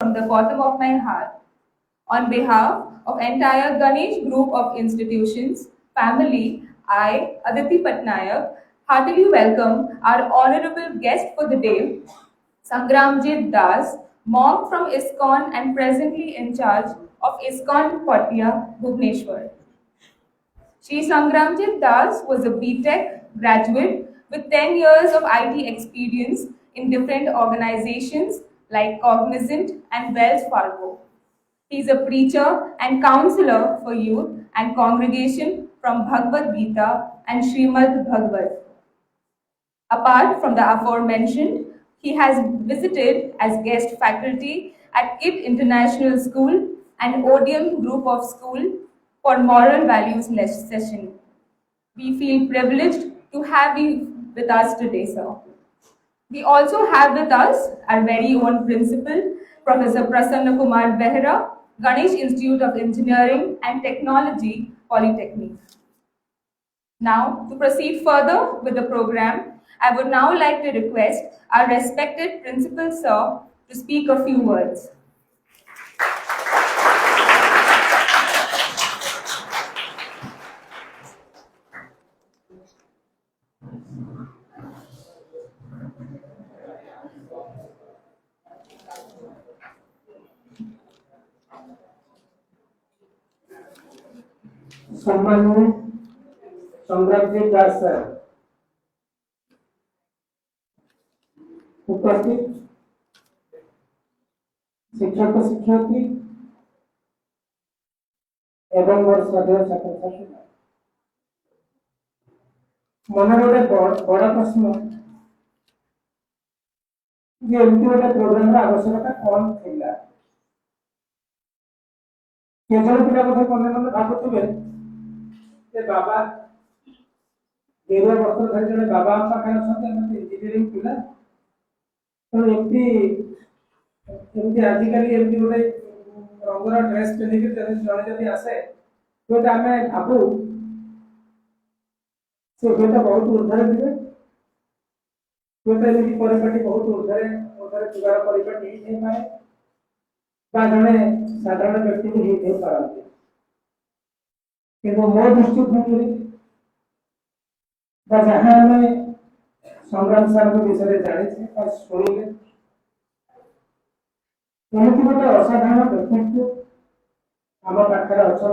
from the bottom of my heart. On behalf of entire Ganesh Group of institutions, family, I, Aditi Patnaik, heartily welcome our honorable guest for the day, Sangramjit Das, monk from ISKCON and presently in charge of ISKCON Patia, Bhubaneswar. Sri Sangramjit Das was a BTech graduate with 10 years of IT experience in different organizations like Cognizant and Wells Fargo. He is a preacher and counselor for youth and congregation from Bhagavad Gita and Srimad Bhagavad. Apart from the aforementioned, he has visited as guest faculty at KIPP International School and Odeon Group of School for Moral Values session. We feel privileged to have you with us today, sir. We also have with us our very own principal, Professor Prasanna Kumar Behra, Ganesh Institute of Engineering and Technology, Polytechnic. Now, to proceed further with the program, I would now like to request our respected principal, sir, to speak a few words. सम्माननीय सम्राटजी दास sir, उपस्थित शिक्षक शिक्षयित्री एवं मोर श्रद्धेय छात्र छात्री मन गोटे बड़ प्रश्न जे एमती गोटे प्रोग्राम आवश्यकता कौन थिला के जन पिला बोधे मने मने भाबुथिबे जे बाबा गेरुआ वस्त्र धरी जड़े बाबा पाखे अच्छे इंजीनियरिंग पिला तो एमती आजिकल एमती गोटे रंगर ड्रेस पिंधिक जड़े जदि आसे तो आम भावु से हुए तो बहुत ऊर्धरे थे हुए तो एमती परिपाटी बहुत ऊर्धरे ऊर्धरे थिबार परिपाटी ही पाए जड़े साधारण व्यक्ति भी हो पारती किंतु मो दृष्टिकोण जहाँ आम संग्राम सार विषय जाने शुणिले एमती गोटे असाधारण व्यक्तित्व आम पाखे अच्छा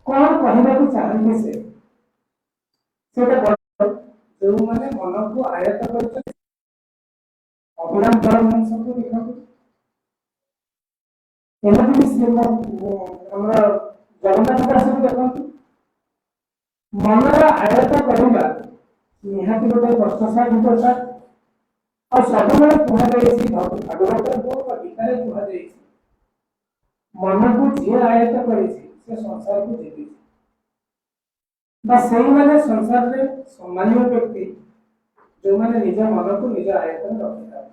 कौन कहना चाहते से जो मैंने मन को आयत कर अभिराम परमहंस को देखा जगन्नाथ दास को देखो मनर आयत करवा निहाती गोटे प्रशंसा विप्रसाद और सब कहुई भागवत को गीतार कहुई मन को जी आयत कर संसार को जीति से संसार में सम्मान्य व्यक्ति जो मैंने निज मन को निज आयत में रखी था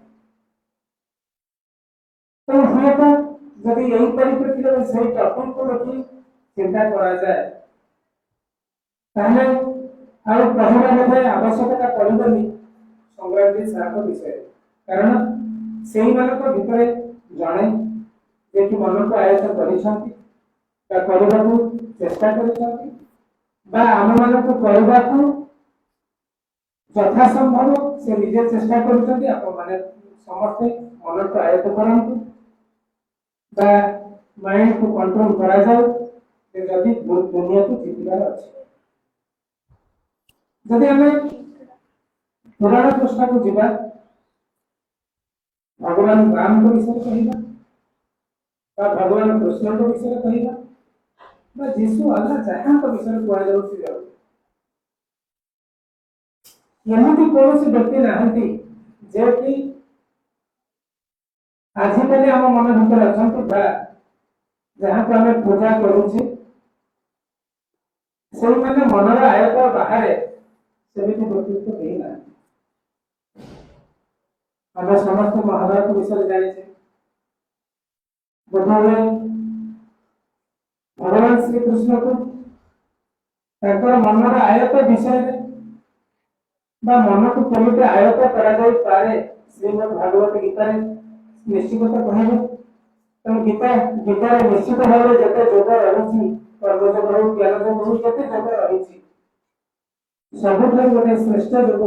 तो हुए तो जदि यही परिप्रेक्षी में सही टॉपिक को रखी चिंता करा जाए ताहले आउ कहना बोधे आवश्यकता पड़बनी संग्रामजी सार विषय कारण से भितर जड़े जे कि मन को आयत्त करने चेष्टा आम मान को यथासंभव से निजे चेष्टा कर समस्ते मन को आयत्त करूँ माइंड को कंट्रोल करा जाए जदि दुनिया को जीतबार अच्छे जदि आम पुराण पृष्ठ को जीवा भगवान राम को विषय कहवा भगवान कृष्ण को विषय कहवा जीशु अल्लाह जहाँ विषय कहुई एमती कौन व्यक्ति नहांती जे कि आजिकल आम मन भर अच्छा जहाँ को आम पूजा करुचे से मनर आयत बाहर सेमती व्यक्तित्व देना आम समस्त महाभारत विषय जाने बोधे भगवान श्री कृष्ण को मनर आयत विषय मन को केमी आयत करे श्रीमद भागवत गीतार ନିଶ୍ଚିତ କହିବେ। ତେଣୁ ଗୀତାରେ ନିଶ୍ଚିତ ଭାବରେ ଯେତେ ଯୋଗ ରହିଛି, କର୍ମଯୋଗ ହଉ ଜ୍ଞାନ ଯୋଗ ହଉ, ଯେତେ ଯୋଗ ରହିଛି, ସବୁଠାରୁ ଗୋଟେ ଶ୍ରେଷ୍ଠ ଯୋଗ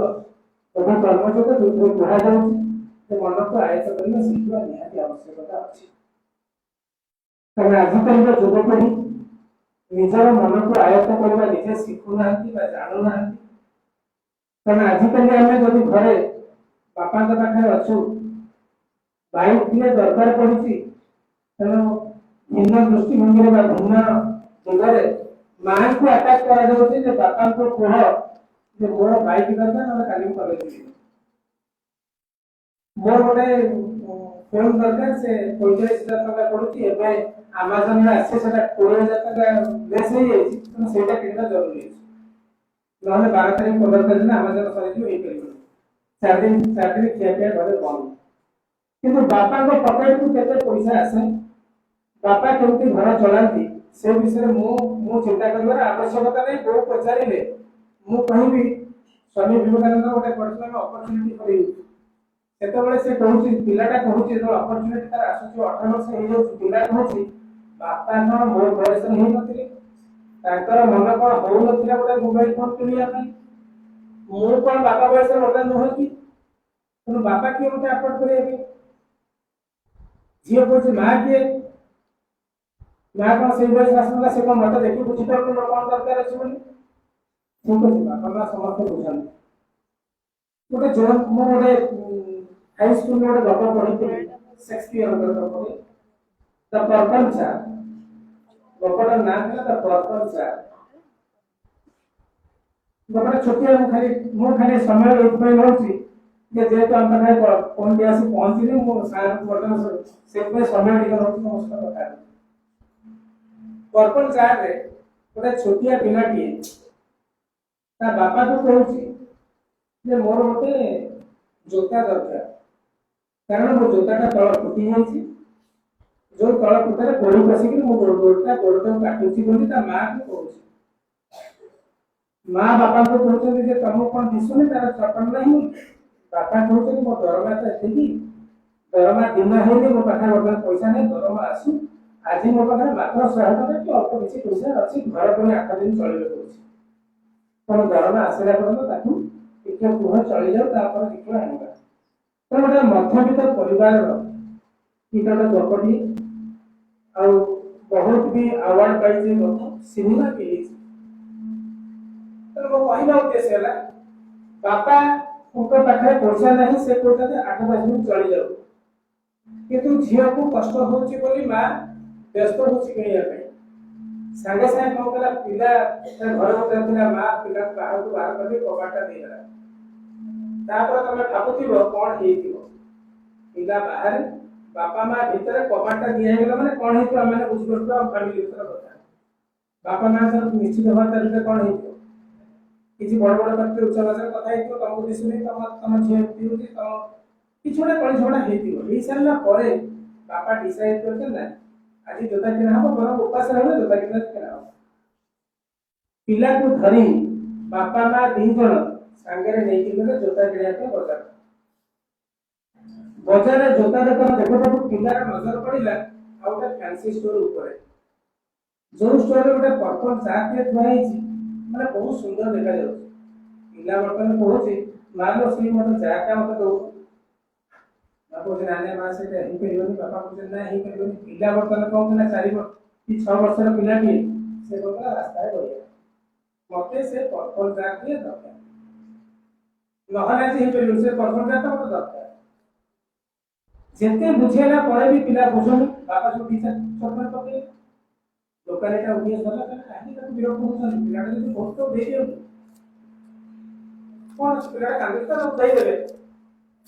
ଗୋଟେ କର୍ମଯୋଗ ଯୋଉଥିରେ କୁହାଯାଉଛି ଯେ ମନକୁ ଆୟତ କରିବା ଶିଖିବା ନିହାତି ଆବଶ୍ୟକତା ଅଛି। କାରଣ ଆଜିକାଲିର ଯୁବପିଢି ନିଜର ମନକୁ ଆୟତ୍ତ କରିବା ନିଜେ ଶିଖୁନାହାନ୍ତି ବା ଜାଣୁନାହାନ୍ତି। କାରଣ ଆଜିକାଲି ଆମେ ଯଦି ଘରେ ବାପାଙ୍କ ପାଖରେ ଅଛୁ, ଭାଇ ଟିଏ ଦରକାର ପଡୁଛି, ତେଣୁ ଭିନ୍ନ ଦୃଷ୍ଟିଭଙ୍ଗୀରେ ବା ଭିନ୍ନ ଦିଗରେ ମାଙ୍କୁ ଆଟାକ୍ କରାଯାଉଛି ଯେ ବାପାଙ୍କୁ କୁହ ଯେ ମୋର ବାଇକ୍ ଦରକାର, ନହେଲେ କାଲି ମୁଁ କଲେଜ ଯିବି। ମୋର ଗୋଟେ ଫୋନ ଦରକାର, ସେ 45,000 ଟଙ୍କା ପଡୁଛି, ଏବେ ଆମାଜନରେ ଆସେ ସେଟା 20,000 ଟଙ୍କା ଲେସ୍ ହେଇଯାଇଛି, ତେଣୁ ସେଇଟା କିଣିବା ଜରୁରୀ ଅଛି। ନହେଲେ 12 ତାରିଖ 15 ତାରିଖ ଦିନ ଆମାଜନ ସରିଯିବ, ହେଇପାରିବନି। 4 ଦିନ ଖିଆପିଆ ଘରେ ବନ୍ଦ। କିନ୍ତୁ ବାପାଙ୍କ ପକେଟକୁ କେତେ ପଇସା ଆସେ, ବାପା କେମିତି ଘର ଚଳାନ୍ତି, ସେ ବିଷୟରେ ମୁଁ ଚିନ୍ତା କରିବାର ଆବଶ୍ୟକତା ନାହିଁ। ବୋଉ ପଚାରିଲେ ମୁଁ କହିବି ସ୍ୱାମୀ ବିବେକାନନ୍ଦ ଗୋଟେ ପର୍ସନାଲ ଅପରଚ୍ୟୁନିଟି ଫର ୟୁଥ୍। ସେତେବେଳେ ସେ କହୁଛି, ପିଲାଟା କହୁଛି, ଯେତେବେଳେ ଅପରଚ୍ୟୁନିଟି ତାର ଆସୁଛି, 18 ବର୍ଷ ହେଇଯାଉଛି, ପିଲା କହୁଛି ବାପା କଣ ମୋ ବୟସରେ ହେଇନଥିଲେ, ତାଙ୍କର ମନ କଣ ହଉନଥିଲା ଗୋଟେ ମୋବାଇଲ ଫୋନ କିଣିବା ପାଇଁ, ମୁଁ କଣ ବାପା ବୟସରେ ମତେ ନୁହେଁ କି? ତେଣୁ ବାପା କିଏ ମତେ ଆଫୋର୍ଡ କରିବା ପାଇଁ? ଝିଅ କହୁଛି ମା କିଏ? ମା କଣ ସେଇ ବୟସ ଆସୁନଥିଲା, ସେ କଣ ମତେ ଦେଖି ବୁଝିପାରୁନି ମୋର କଣ ଦରକାର ଅଛି ବୋଲି? ଠିକ ଅଛି, ବାପା ମା ସମସ୍ତେ ବୁଝାନ୍ତି। ମୁଁ ଗୋଟେ ହାଇସ୍କୁଲରେ ଗୋଟେ ଗପ ପଢିଥିଲି, ସେକ୍ସପିୟରଙ୍କର ଗପ, ଦ ପର୍ପଲ୍ ଚାର୍। ଗପଟାର ନାଁ ଥିଲା ଦ ପର୍ପଲ୍ ଚାର୍। ଗପଟା ଛୋଟିଆ, ମୁଁ ଖାଲି ସମୟ ଏଇଥିପାଇଁ ରହୁଛି ଯେ ଯେହେତୁ ଆମ ପାଖରେ ଫୋନଟି ଆସି ପହଞ୍ଚିନି, ମୁଁ ସାର୍ଙ୍କୁ ବର୍ତ୍ତମାନ ସେଥିପାଇଁ ସମୟ ଟିକେ ରହୁଛି ମୋ ସହିତ କଥା ହେବାକୁ। ପର୍ପଲ୍ ଚାର୍ରେ ଗୋଟେ ଛୋଟିଆ ପିଲାଟିଏ ତା ବାପାକୁ କହୁଛି ଯେ ମୋର ଗୋଟେ ଜୋତା ଦରକାର, କାରଣ ମୋ ଜୋତାଟା ତଳ ଫୁଟି ଯାଇଛି, ଯୋଉ ତଳ ଫୁଟାରେ ଗୋଡ ପଶିକି ମୋ ଗୋଡଟାକୁ କାଟୁଛି ବୋଲି ତା ମାଆକୁ କହୁଛି। ମା ବାପାଙ୍କୁ କହୁଛନ୍ତି ଯେ ତମକୁ କଣ ଦିଶୁନି ତାର ଚପଲ ନାହିଁ? ବାପା କହୁଛନ୍ତି ମୋ ଦରମା ତ ଏତିକି, ଦରମା ଦିନ ହେଇନି, ମୋ ପାଖରେ ବର୍ତ୍ତମାନ ପଇସା ନାହିଁ, ଦରମା ଆସୁ, ଆଜି ମୋ ପାଖରେ ମାତ୍ର 100 ଟଙ୍କା କି ଅଳ୍ପ କିଛି ପଇସା ଅଛି, ଘର ପୁଣି 8 ଦିନ ଚଳିବେ କହୁଛି। ତେଣୁ ଦରମା ଆସିଲା ପର୍ଯ୍ୟନ୍ତ ତାକୁ ଟିକେ କୁହ ଚଳିଯାଉ, ତାପରେ ଦେଖିବା ଆଣିବା। ତେଣୁ ଗୋଟେ ମଧ୍ୟବିତ୍ତ ପରିବାରର ଏଇଟା ଗୋଟେ ଗପଟି, ଆଉ ବହୁତ ବି ଆୱାର୍ଡ ପାଇଛି, ସିନେମା ବି ହେଇଛି। ତେଣୁ ମୋ କହିବା ଉଦ୍ଦେଶ୍ୟ ହେଲା, ବାପାଙ୍କ ପାଖରେ ପଇସା ନାହିଁ, ସେ କହୁଛନ୍ତି 8-10 ଦିନ ଚଳିଯାଉ, କିନ୍ତୁ ଝିଅକୁ କଷ୍ଟ ହଉଛି ବୋଲି ମା ବ୍ୟସ୍ତ ହଉଛି କିଣିବା ପାଇଁ। ସାଙ୍ଗେ ସାଙ୍ଗେ କଣ କଲା, ପିଲା ଘରେ ଗୋଟେ ଥିଲା, ମା ପିଲାକୁ ବାହାରକୁ ବାହାର କରି କବାଟଟା ଦେଇଦେଲା। ତାପରେ ତମେ ଭାବୁଥିବ କଣ ହେଇଥିବ, ପିଲା ବାହାରେ, ବାପା ମା ଭିତରେ, କବାଟଟା ଦିଆ ହେଇଗଲା ମାନେ କଣ ହେଇଥିବ ଆମେ ବୁଝିପାରୁଥିବା ଫ୍ୟାମିଲି ଭିତର କଥା। ବାପା ମା ନିଶ୍ଚିତ ଭାବରେ ତା ଭିତରେ କଣ ହେଇଥିବ, କିଛି ବଡ ବଡ ପାଟିରେ ଉଚ୍ଚ ଭାଷାରେ କଥା ହେଇଥିବ, ତମକୁ ଦିଶୁନି, ତମ ଝିଅ ଏମିତି ହଉଛି, ତମ କିଛି ଗୋଟେ କଳି ଝଗଡା ହେଇଥିବ। ହେଇସାରିଲା ପରେ ବାପା ଡିସାଇଡ୍ କରିଥିଲେ ନା ଆଜି ଜୋତା କିଣା ହବ, ବରଂ ଉପାସ ରହିଲେ ଜୋତା କିଣା ହବ। ପିଲାକୁ ଧରି ବାପା ମା 2 ଜଣ ସାଙ୍ଗରେ ନେଇକି ଗଲେ ଜୋତା କିଣିବା ପାଇଁ ବଜାର। ବଜାରରେ ଜୋତା ଦୋକାନ ଦେଖୁ ଦେଖୁ ପିଲାର ନଜର ପଡିଲା ଆଉ ଗୋଟେ ଫ୍ୟାନ୍ସି ଷ୍ଟୋର ଉପରେ, ଯୋଉ ଷ୍ଟୋରରେ ଗୋଟେ ପର୍ପଲ୍ ଚାର୍ଟରେ ଥୁଆ ହେଇଛି, ମାନେ ବହୁତ ସୁନ୍ଦର ଦେଖାଯାଉଛି। ପିଲା ବର୍ତ୍ତମାନ କହୁଛି ମାଲୋ ସେଇ ମତେ ଚାର୍ଟଟା ମତେ ଦଉ। ମା କହୁଛି ନାଇଁ ମା ସେଇଟା ହେଇପାରିବନି, ବାପା କହୁଛନ୍ତି ନା ହେଇପାରିବନି। ପିଲା ବର୍ତ୍ତମାନ କଣ କଲା, 4 କି 6 ବର୍ଷର ପିଲାଟିଏ, ସେ କହୁଥିଲା ରାସ୍ତାରେ ରହିବା, ମତେ ସେ ପର୍ପଲ୍ ଚାର୍ଟଟିଏ ଦରକାର, ନହେଲେ ଆଜି ହେଇପାରିବନି, ସେ ପର୍ପଲ୍ ଚାର୍ଟଟା ମତେ ଦରକାର। ଯେତେ ବୁଝେଇଲା ପରେ ବି ପିଲା ବୁଝୁନି, ବାପା ସବୁ ଚପଲ ପକେଇଲେ। ଦୋକାନୀଟା ଉଠିଏ ସରିଲା, କାହିଁକି ତାକୁ ବିରକ୍ତ କରୁଛନ୍ତି, ପିଲାଟା ଯଦି ବହୁତ ଦେଇଦିଅନ୍ତୁ କଣ, ପିଲାଟା କାନ୍ଦୁଛି ତ ଦେଇଦେବେ।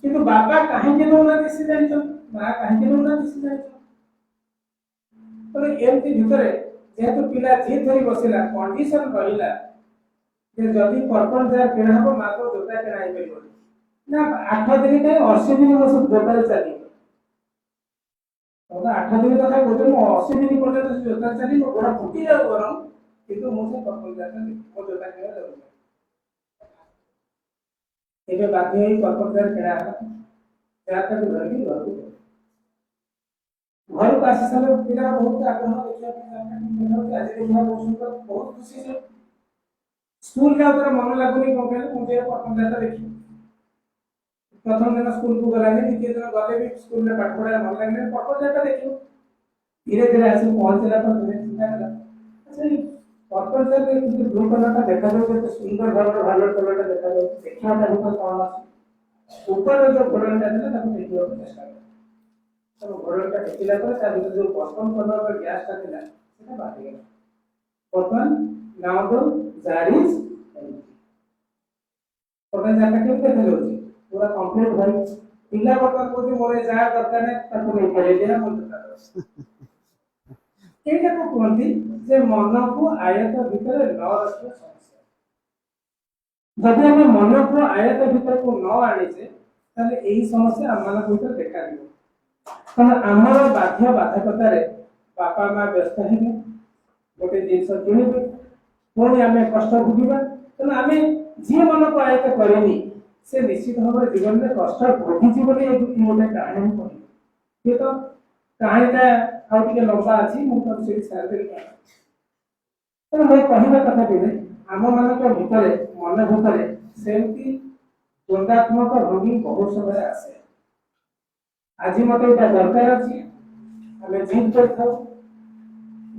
କିନ୍ତୁ ବାପା କାହିଁକି ନଉନାହାନ୍ତି ସେ ଜାଣିଛନ୍ତି, ମା କାହିଁକି ନଉନାହାନ୍ତି ସେ ଜାଣିଛନ୍ତି। ଏମିତି ଭିତରେ ଯେହେତୁ ପିଲା ଜିଦ୍ ଧରି ବସିଲା, କଣ୍ଡିସନ ରହିଲା ଯେ ଯଦି ପର୍ପଲ୍ ଚାର୍ଟ କିଣା ହବ, ମା ତ ଜୋତା କିଣା ହେଇପାରିବନି ନା, 8 ଦିନ କାହିଁ 80 ଦିନ ମୋ ଜୋତାରେ ଚାଲିବ। 8 ଦିନ କଥା କହୁଛି, ମୁଁ 80 ଦିନ ପର୍ଯ୍ୟନ୍ତ ସେ ଜୋତା ଚାଲି, ମୋ ଗୋଡ ଫୁଟି ଯାଉ ବରଂ, କିନ୍ତୁ ମୁଁ ସେ ପର୍ପଲ୍ ଚାର୍ଟଟା ମୋ ଜୋତା କିଣିବା ଜରୁରୀ। ଏବେ ବାଧ୍ୟ ହେଇ ପର୍ପଲ୍ ଚାର୍ଟ କିଣା ହେଲା, ଚାର୍ଟଟାକୁ ଧରିକି ଘରକୁ ଗଲେ। घर को आसी सारे पिला बहुत आग्रह देखिया जानकारी आज देखिया बहुत सुंदर बहुत खुशी से स्कूल का उधर मन लागुनी कोन के मुझे अपन दाता देखी प्रथम दिन स्कूल को गलानी द्वितीय दिन गले भी स्कूल में पाठ पढ़ा मन लगने पढ़ो जाता देखियो धीरे धीरे आसी पहुंचला पर मैंने चिंता करा अच्छा पर्पल से कि ब्लू कलर का देखा जाए तो सुंदर भाव वायलेट कलर का देखा जाए देखिया था ऊपर कौन আছে ऊपर जो कलर था ना ताको देखियो चेष्टा कर तो कलर का देखिला पर ता भीतर जो पर्पल कलर का गैस था सेटा बाहर गया purple now the jar is purple जाता क्यों देखा जाଉଛି पूरा कंप्लीट भाई पिला बर्तन को मोरे जार दरकार है ताको नहीं करे देना बोलता एटा को कहती जे मन को आयत भीतर न रखियो समस्या जदि हम मन को आयत भीतर को न आनी छे ताले एही समस्या हमन भीतर देखा दियो कारण हमर बाध्य बाधकता रे बापा मां व्यस्त हेबे गोटे जिंस किनिबे पुणी आमे कष्ट भोगिबा तने आमे जे मन को आयत करेनी से निश्चित भाव जीवन में कष्ट भोगी बोली गोटे कहानी पढ़ी ये तो कहानीटा आउ टिके लंबा अछि मु तो से शेयर करी तो मैं कहबा कथा बिले आम मानक भितरे मन भितरे सेमती द्वंद्वात्मक भंगी बहुत समय आसे आज मते एटा दरकार अछि हमें जिद करथौ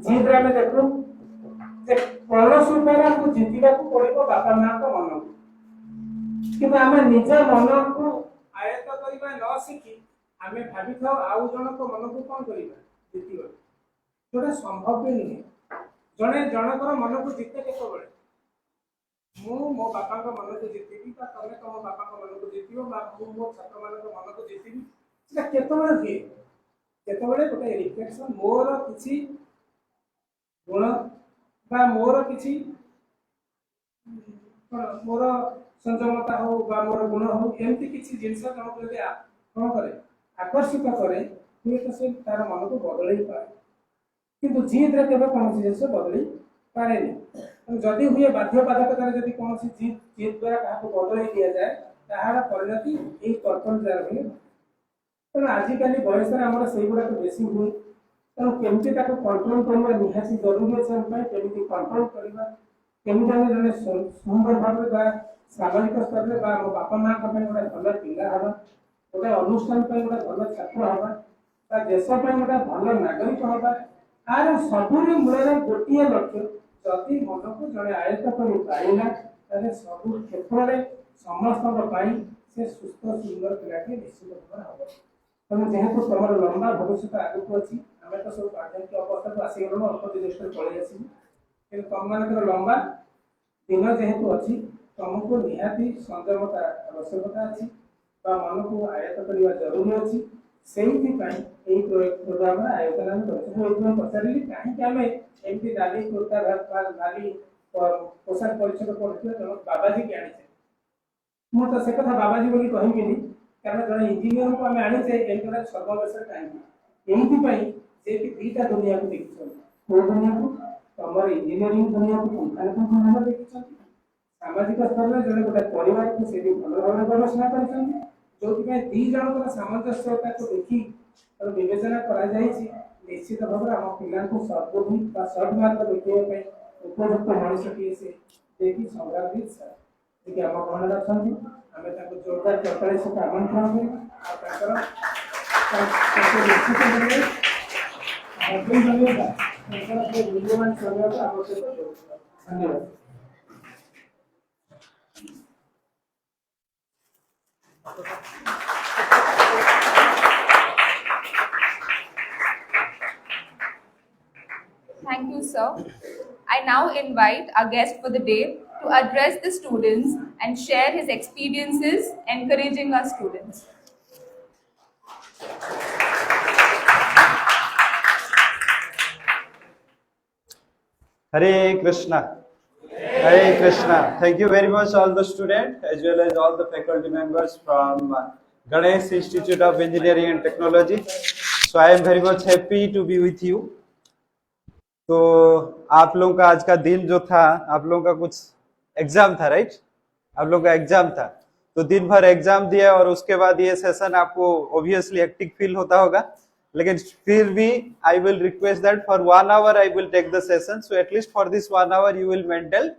जिद रे हमें देखो जे कौनस उपाय को जीतिबा को पड़िबो बापा मां को मन को किंतु आमे निज मन को आयत्त करिबा न सिखी आमे भाबी थाओ आउ जन को मन को कोन करिबा जीतिबा जोटा संभव भी नहीं जने जनकर मन को जीते केतो बळे मु मो बापा को मन को जीतिबी ता तमे तम बापा को मन को जीतिबो बा मु मो छात्र मान को मन को जीतिबी सेटा केतो बळे के केतो बळे गोटे रिफ्लेक्शन मोर किछि गुण बा मोर किछि मोर संजमता हो बा मोर गुण हो एमती किछि जिंस जन को यदि कोन करे आकर्षित करे हुए तो से तार मन को बदलई पाए किंतु जीत रे केबे कोन जिंस बदलई पारे नहीं जदि हुए बाध्य बाधकता जदि कोन जीत द्वारा का को बदलई दिया जाए ताहार परिणति ए कर्तव्य जार हुए तो आजिकली बयस रे हमर सेही गुडा तो बेसी हुए तो केमती ताको कंट्रोल करबा निहासी जरूरी छै हम केमती कंट्रोल करबा केमती हम जने सुंदर भाबे बा सामाजिक स्तर रे बा बापा मां का पे गोटे भल पिला हबा गोटे अनुष्ठान पे गोटे भल छात्र हबा बा देश पे गोटे भल नागरिक हबा आर सबुरी मूल गोटे लक्ष्य जदि मन को जड़े आयत्त कर पाइला ताले सब क्षेत्र में समस्त से सुस्थ सुंदर पिलाटी निश्चित भाव हम तेणु जेहेतु तुम लंबा भविष्य आगे अच्छी आम तो सब आध्यात्मिक अवस्था को आसगलु अल्प दिवस पलि आसू कि तुम मान लंबा दिन जेहेतु अच्छी तुमको निहाती संयमता आवश्यकता अच्छी मन को आयत्त करने जरूरी अच्छी से प्रोग्राम आयोजन पचारि कहीं एमती नाली कुर्ता नाली पोशाक परिच्छद पढ़ुवा जन बाबाजी की आनी मुझे से कथा बाबाजी बोली कहबिनी कारण जन इंजीनियर को आम आनीचे एमती सर्ववेश कहीं जे कि दीटा दुनिया को देखी दुनिया को तुम इंजीनियरिंग दुनिया को पुंखानुपुंख देखी सामाजिक स्तर में जन गोटे परिवार को से भल भाव गवेषणा कर जो दी जन सामंजस्यता को देखी विवेचना करा निश्चित भाव में आम पिला सर्वोधिक सर्ट मार्क देखा उपयुक्त मनुष्य से देखी संग्रामवीर सर जी आम गहन अच्छा आम जोरदार चौताली सहित आमंत्रण मूल्यवान समय को आवश्यक धन्यवाद। Thank you, sir. I now invite our guest for the day to address the students and share his experiences encouraging our students. Hare Krishna. Hare Krishna. Thank you very much all the students as well as all the faculty members from Ganesh Institute of Engineering and Technology. So I am very much happy to be with you. तो आप लोगों का आज का दिन जो था, आप लोगों का कुछ एग्जाम था, राइट? आप लोगों का एग्जाम था, तो दिन भर एग्जाम दिया और उसके बाद ये सेशन आपको ऑब्वियसली हेक्टिक फील होता होगा, लेकिन फिर भी I will request that for 1 hour I will take the session, so at least for this 1 hour you will maintain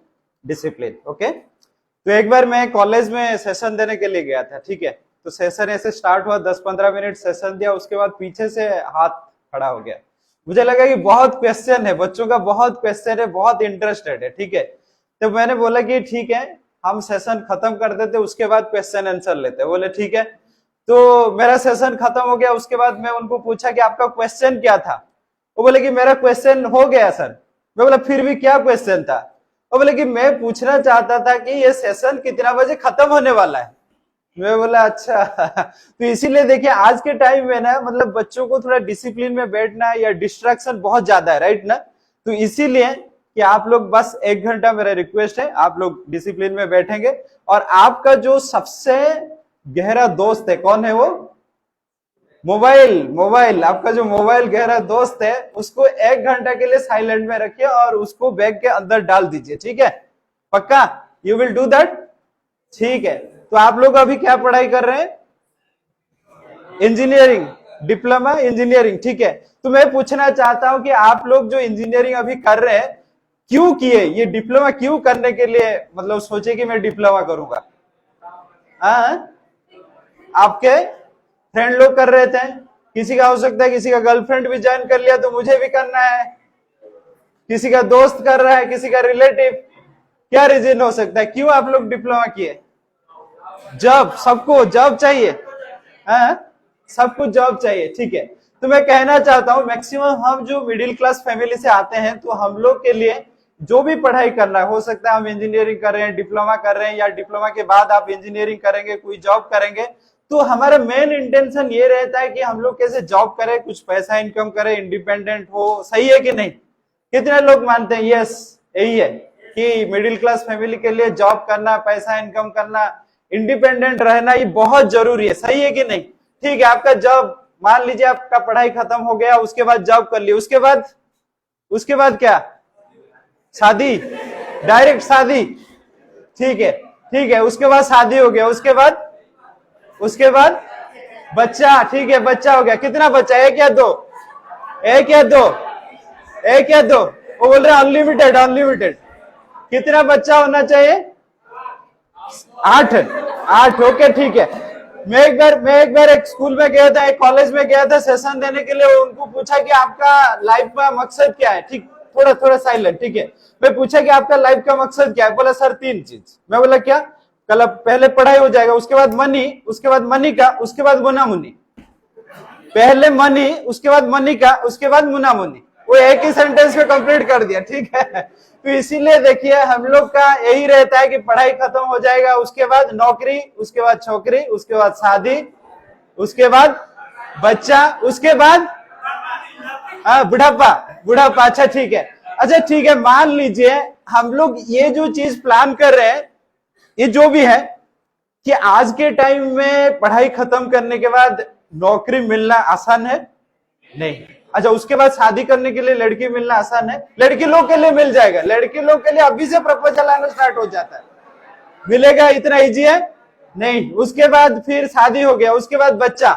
discipline. Okay, तो एक बार मैं कॉलेज में सेशन देने के लिए गया था, ठीक है, तो सेशन ऐसे स्टार्ट हुआ, 10-15 मिनट सेशन दिया, उसके बाद पीछे से हाथ खड़ा हो गया। मुझे लगा कि बहुत क्वेश्चन है, बच्चों का बहुत क्वेश्चन है, बहुत इंटरेस्टेड है, ठीक है, तो मैंने बोला कि ठीक है हम सेशन खत्म कर देते, उसके बाद क्वेश्चन आंसर लेते। बोले ठीक है, तो मेरा सेशन खत्म हो गया। उसके बाद मैं उनको पूछा कि आपका क्वेश्चन क्या था, वो बोले कि मेरा क्वेश्चन हो गया सर। मैं बोला फिर भी क्या क्वेश्चन था? वो बोले कि मैं पूछना चाहता था कि ये सेशन कितना बजे खत्म होने वाला है। मैं बोला अच्छा तो इसीलिए देखिए आज के टाइम में ना, मतलब बच्चों को थोड़ा डिसिप्लिन में बैठना या डिस्ट्रैक्शन बहुत ज्यादा है, राइट ना, तो इसीलिए कि आप लोग बस 1 घंटा, मेरा रिक्वेस्ट है आप लोग डिसिप्लिन में बैठेंगे, और आपका जो सबसे गहरा दोस्त है कौन है? वो मोबाइल आपका जो मोबाइल गहरा दोस्त है उसको 1 घंटा के लिए साइलेंट में रखिए और उसको बैग के अंदर डाल दीजिए, ठीक है, पक्का? यू विल डू दैट, ठीक है। तो आप लोग अभी क्या पढ़ाई कर रहे हैं? इंजीनियरिंग, डिप्लोमा इंजीनियरिंग, ठीक है। तो मैं पूछना चाहता हूं कि आप लोग जो इंजीनियरिंग अभी कर रहे हैं क्यों किए? ये डिप्लोमा क्यों करने के लिए मतलब सोचे कि मैं डिप्लोमा करूंगा? आपके फ्रेंड लोग कर रहे थे, किसी का हो सकता है किसी का गर्लफ्रेंड भी ज्वाइन कर लिया तो मुझे भी करना है, किसी का दोस्त कर रहा है, किसी का रिलेटिव, क्या रीजन हो सकता है क्यों आप लोग डिप्लोमा किए? जॉब, सबको जॉब चाहिए, सबको जॉब चाहिए, ठीक है। तो मैं कहना चाहता हूं मैक्सिमम हम जो मिडिल क्लास फैमिली से आते हैं तो हम लोग के लिए जो भी पढ़ाई करना है, हो सकता है हम इंजीनियरिंग कर रहे हैं, डिप्लोमा कर रहे हैं, या डिप्लोमा के बाद आप इंजीनियरिंग करेंगे, कोई जॉब करेंगे, तो हमारा मेन इंटेंशन ये रहता है कि हम लोग कैसे जॉब करें, कुछ पैसा इनकम करें, इंडिपेंडेंट हो। सही है कि नहीं? कितने लोग मानते हैं? यस, यही है कि मिडिल क्लास फैमिली के लिए जॉब करना, पैसा इनकम करना, इंडिपेंडेंट रहना ये बहुत जरूरी है। सही है कि नहीं? ठीक है, आपका जॉब, मान लीजिए आपका पढ़ाई खत्म हो गया, उसके बाद जॉब कर ली, उसके बाद क्या? शादी, डायरेक्ट शादी, ठीक है, उसके बाद शादी हो गया, उसके बाद बच्चा, ठीक है, बच्चा हो गया। कितना बच्चा? एक या दो? वो बोल रहे हैं अनलिमिटेड। कितना बच्चा होना चाहिए? 8। ओके, ठीक है। मैं एक बार एक स्कूल में गया था, एक कॉलेज में गया था सेशन देने के लिए। उनको पूछा कि आपका लाइफ का मकसद क्या है? ठीक, थोड़ा साइलेंट, ठीक है। मैं पूछा कि आपका लाइफ का मकसद क्या है? बोला सर 3 चीज। मैं बोला क्या? कल पहले पढ़ाई हो जाएगा, उसके बाद मनी, उसके बाद मनी का, उसके बाद मुना मुनी। पहले मनी, उसके बाद मनी का, उसके बाद मुना मुनी। वो एक ही सेंटेंस में कंप्लीट कर दिया, ठीक है। तो इसीलिए देखिए हम लोग का यही रहता है कि पढ़ाई खत्म हो जाएगा, उसके बाद नौकरी, उसके बाद छोकरी, उसके बाद शादी, उसके बाद बच्चा, उसके बाद बुढ़ापा। अच्छा ठीक है, मान लीजिए हम लोग ये जो चीज प्लान कर रहे हैं, ये जो भी है कि आज के टाइम में पढ़ाई खत्म करने के बाद नौकरी मिलना आसान है? नहीं। अच्छा, उसके बाद शादी करने के लिए लड़की मिलना आसान है? लड़की लोग के लिए मिल जाएगा, लड़की लोग के लिए अभी से प्रपोजल आना स्टार्ट हो जाता है। मिलेगा? इतना इजी है? नहीं। उसके बाद फिर शादी हो गया, उसके बाद बच्चा,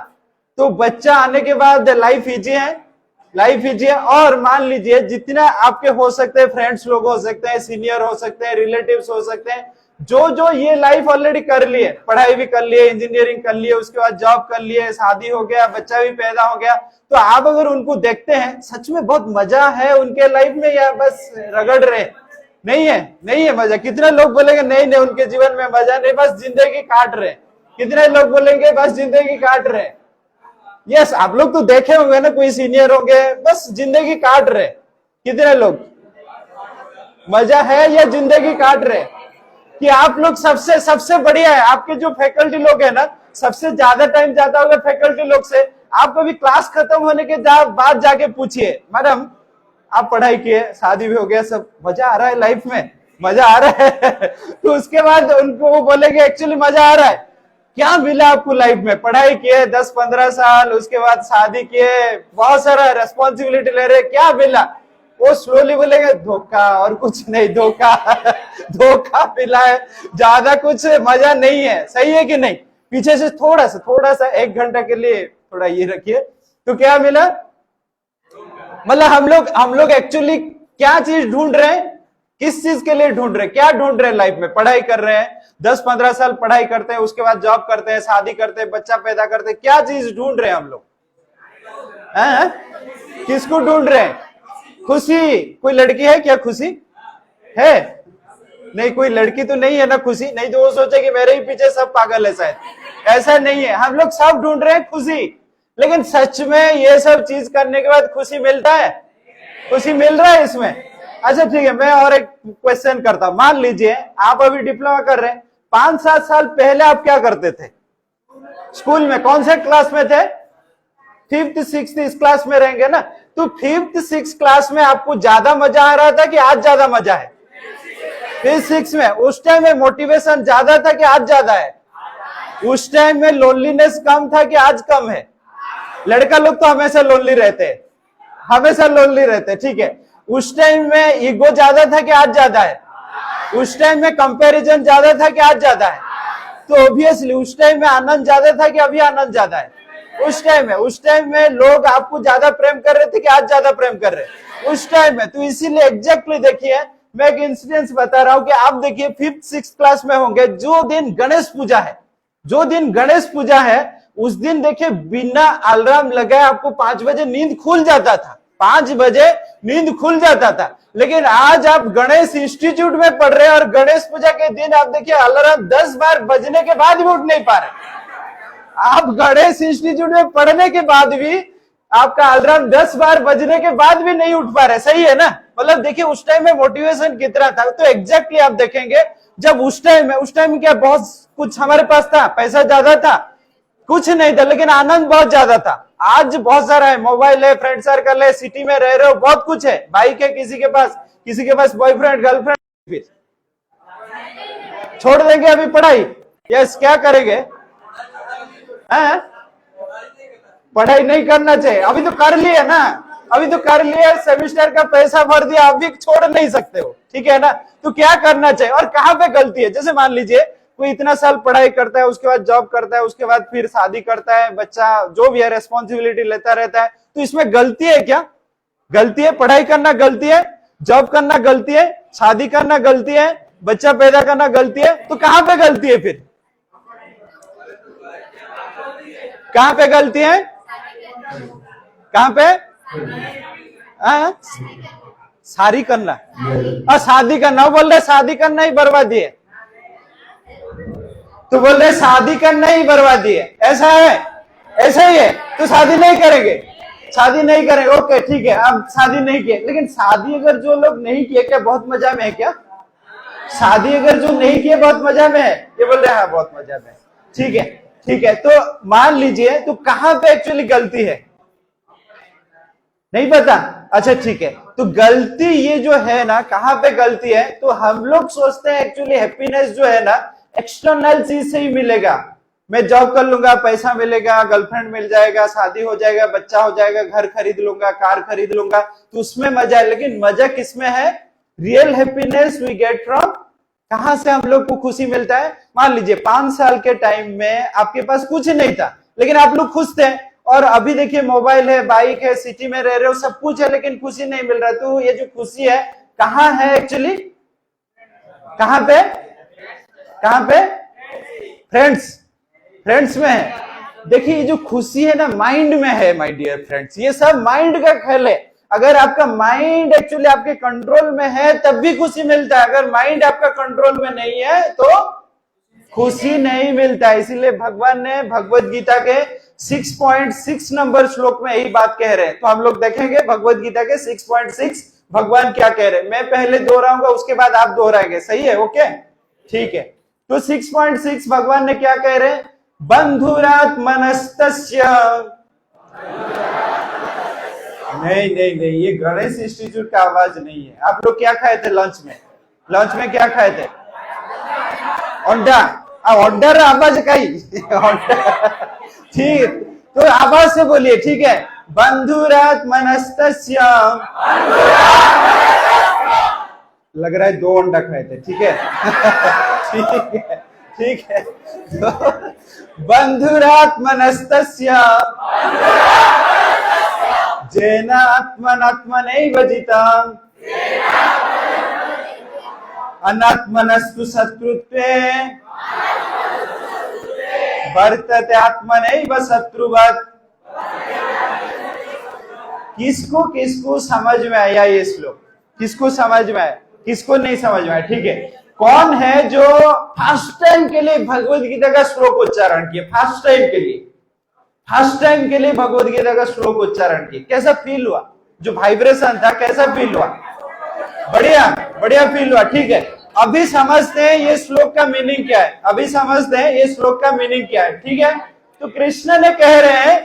तो बच्चा आने के बाद लाइफ इजी है। और मान लीजिए जितना आपके हो सकते हैं, फ्रेंड्स लोग हो सकते हैं, सीनियर हो सकते हैं, रिलेटिव्स हो सकते हैं, जो ये लाइफ ऑलरेडी कर लिए, पढ़ाई भी कर लिए, इंजीनियरिंग कर लिए, उसके बाद जॉब कर लिए, शादी हो गया, बच्चा भी पैदा हो गया, तो आप अगर उनको देखते हैं सच में बहुत मजा है उनके लाइफ में, या बस रगड़ रहे? नहीं है मजा। कितने लोग बोलेंगे नहीं उनके जीवन में मजा नहीं, बस जिंदगी काट रहे? कितने लोग बोलेंगे बस जिंदगी काट रहे? यस, आप लोग तो देखे होंगे ना, कोई सीनियर होंगे बस जिंदगी काट रहे। कितने लोग? मजा है या जिंदगी काट रहे? कि आप लोग सबसे बढ़िया है, आपके जो फैकल्टी लोग है ना, सबसे ज्यादा टाइम जाता होगा फैकल्टी लोग से। आप कभी क्लास खत्म होने के बाद जाके पूछिए, मैडम आप पढ़ाई किए, शादी भी हो गया, सब मजा आ रहा है लाइफ में? मजा आ रहा है? तो उसके बाद उनको वो बोलेंगे एक्चुअली मजा आ रहा है। क्या मिला आपको लाइफ में? पढ़ाई किए 10-15 साल, उसके बाद शादी किए, बहुत सारा रेस्पॉन्सिबिलिटी ले रहे, क्या मिला? वो स्लोली बोलेंगे धोखा, और कुछ नहीं, धोखा मिला है, ज्यादा कुछ मजा नहीं है। सही है कि नहीं? पीछे से थोड़ा सा 1 घंटा के लिए थोड़ा ये रखिए। तो क्या मिला? मतलब हम लोग एक्चुअली क्या चीज ढूंढ रहे हैं? किस चीज के लिए ढूंढ रहे हैं? क्या ढूंढ रहे हैं लाइफ में? पढ़ाई कर रहे हैं, 10-15 साल पढ़ाई करते हैं, उसके बाद जॉब करते हैं, शादी करते हैं, बच्चा पैदा करते हैं, क्या चीज ढूंढ रहे हैं हम लोग? किसको ढूंढ रहे हैं? खुशी। कोई लड़की है क्या खुशी है? नहीं, कोई लड़की तो नहीं है ना खुशी, नहीं तो वो सोचे कि मेरे ही पीछे सब पागल है शायद। ऐसा नहीं है, हम लोग सब ढूंढ रहे हैं खुशी। लेकिन सच में ये सब चीज करने के बाद खुशी मिलता है? खुशी मिल रहा है इसमें? अच्छा ठीक है, मैं और एक क्वेश्चन करता हूं। मान लीजिए आप अभी डिप्लोमा कर रहे हैं, 5-7 साल पहले आप क्या करते थे? स्कूल में कौन से क्लास में थे? 5th 6th इस क्लास में रहेंगे ना। तो 5th 6th क्लास में आपको ज्यादा मजा आ रहा था कि आज ज्यादा मजा है? 5th 6th में उस टाइम में मोटिवेशन ज्यादा था कि आज ज्यादा है? उस टाइम में लोनलीनेस कम था कि आज कम है? लड़का लोग तो हमेशा लोनली रहते हैं, हमेशा लोनली रहते हैं, ठीक है। उस टाइम में ईगो ज्यादा था कि आज ज्यादा है? उस टाइम में कंपैरिजन ज्यादा था कि आज ज्यादा है? तो ऑब्वियसली उस टाइम में आनंद ज्यादा था कि अभी आनंद ज्यादा है? उस टाइम में लोग आपको ज्यादा प्रेम कर रहे थे कि आज ज्यादा प्रेम कर रहे हैं? उस टाइम में। तो इसीलिए एग्जैक्टली देखिए, मैं एक इंसिडेंस बता रहा हूं कि आप देखिए 5th 6th क्लास में होंगे, जो दिन गणेश पूजा है, जो दिन गणेश पूजा है, उस दिन देखिए बिना अलार्म लगाए आपको 5 बजे नींद खुल जाता था। 5 बजे नींद खुल जाता था। लेकिन आज आप गणेश इंस्टीट्यूट में पढ़ रहे हैं और गणेश पूजा के दिन आप देखिए अलार्म 10 बार बजने के बाद भी उठ नहीं पा रहे। आप गणेश इंस्टीट्यूट में पढ़ने के बाद भी आपका अलार्म 10 बार बजने के बाद भी नहीं उठ पा रहे। सही है ना? मतलब देखिए उस टाइम में मोटिवेशन कितना था। तो एग्जैक्टली आप देखेंगे, जब उस टाइम क्या बहुत कुछ हमारे पास था, पैसा ज्यादा था, कुछ नहीं था, लेकिन आनंद बहुत ज्यादा था। आज बहुत सारा है, मोबाइल है, फ्रेंड सर्कल है, सिटी में रह रहे हो, बहुत कुछ है, बाइक है किसी के पास बॉयफ्रेंड गर्लफ्रेंड। फिर छोड़ देंगे अभी पढ़ाई? यस, क्या करेंगे? पढ़ाई नहीं करना चाहिए। अभी तो कर लिया ना, अभी तो कर लिया, सेमेस्टर का पैसा भर दिया, अभी छोड़ नहीं सकते हो, ठीक है ना? तो क्या करना चाहिए और कहां पे गलती है? जैसे मान लीजिए कोई इतना साल पढ़ाई करता है, उसके बाद जॉब करता है, उसके बाद फिर शादी करता है, बच्चा जो भी है रेस्पॉन्सिबिलिटी लेता रहता है, तो इसमें गलती है क्या? गलती है? पढ़ाई करना गलती है? जॉब करना गलती है? शादी करना गलती है? बच्चा पैदा करना गलती है? तो कहां पे गलती है फिर? कहां पे गलती है? कहां पे? शादी करना और शादी करना, वो बोल रहे शादी करना ही बर्बादी है, तो बोल रहे शादी करना ही बर्बादी है। ऐसा है? ऐसा ही है? तो शादी नहीं करेंगे? शादी नहीं करेंगे, ओके ठीक है, अब शादी नहीं किए। लेकिन शादी अगर जो लोग नहीं किए, क्या बहुत मजा में है क्या? शादी अगर जो नहीं किए बहुत मजा में है? ये बोल रहे हैं बहुत मजा में। ठीक है, ठीक है। तो मान लीजिए, तो कहां पे एक्चुअली गलती है? नहीं पता? अच्छा ठीक है। तो गलती ये जो है ना, कहां पे गलती है? तो हम लोग सोचते हैं एक्चुअली हैप्पीनेस जो है ना एक्सटर्नल चीज से ही मिलेगा। मैं जॉब कर लूंगा, पैसा मिलेगा, गर्लफ्रेंड मिल जाएगा, शादी हो जाएगा, बच्चा हो जाएगा, घर खरीद लूंगा, कार खरीद लूंगा, तो उसमें मजा है। लेकिन मजा किसमें है? Real happiness we get from, कहां से हम लोग को खुशी मिलता है? मान लीजिए 5 साल के टाइम में आपके पास कुछ नहीं था, लेकिन आप लोग खुश थे, और अभी देखिए मोबाइल है, बाइक है, सिटी में रह रहे हो, सब कुछ है, लेकिन खुशी नहीं मिल रहा। तो ये जो खुशी है कहां है एक्चुअली? कहां पे? कहां पे? फ्रेंड्स में है। देखिए ये जो खुशी है ना माइंड में है माय डियर फ्रेंड्स, ये सब माइंड का खेल है। अगर आपका माइंड एक्चुअली आपके कंट्रोल में है तब भी खुशी मिलता है, अगर माइंड आपका कंट्रोल में नहीं है तो खुशी नहीं मिलता है। इसीलिए भगवान ने भगवत गीता के 6.6 नंबर श्लोक में यही बात कह रहे हैं। तो हम लोग देखेंगे भगवत गीता के 6.6 भगवान क्या कह रहे हैं। मैं पहले दोहराऊंगा, उसके बाद आप दोहराएंगे, सही है? ओके ठीक है। तो 6.6 भगवान ने क्या कह रहे हैं? बंधुरात्मनस्तस्य। नहीं, ये गणेश इंस्टीट्यूट का आवाज नहीं है। आप लोग क्या खाए थे लंच में? लंच में क्या खाए थे? अंडा। ऑर्डर आवाज का ही ठीक, तो आवाज से बोलिए, ठीक है? बंधुरात्मनस्तस्य। लग रहा है 2 अंडा खाए थे, ठीक है ठीक है। तो बंधुरात्मनस्तस्य स्वेन आत्मनात्मनैव जिताम् अनात्मनस्तु शत्रुत्वे वर्तते आत्मनैव शत्रुवत्। किसको किसको समझ में आया ये श्लोक? किसको समझ में आया, किसको नहीं समझ में आया? ठीक है, कौन है जो फर्स्ट टाइम के लिए भगवत गीता का श्लोक उच्चारण किया? फर्स्ट टाइम के लिए, फर्स्ट टाइम के लिए भगवत गीता का श्लोक उच्चारण किया, कैसा फील हुआ? जो वाइब्रेशन था कैसा फील हुआ? बढ़िया बढ़िया फील हुआ। ठीक है, अभी समझते हैं ये श्लोक का मीनिंग क्या है। अभी समझते हैं ये श्लोक का मीनिंग क्या है। ठीक है, तो कृष्ण ने कह रहे हैं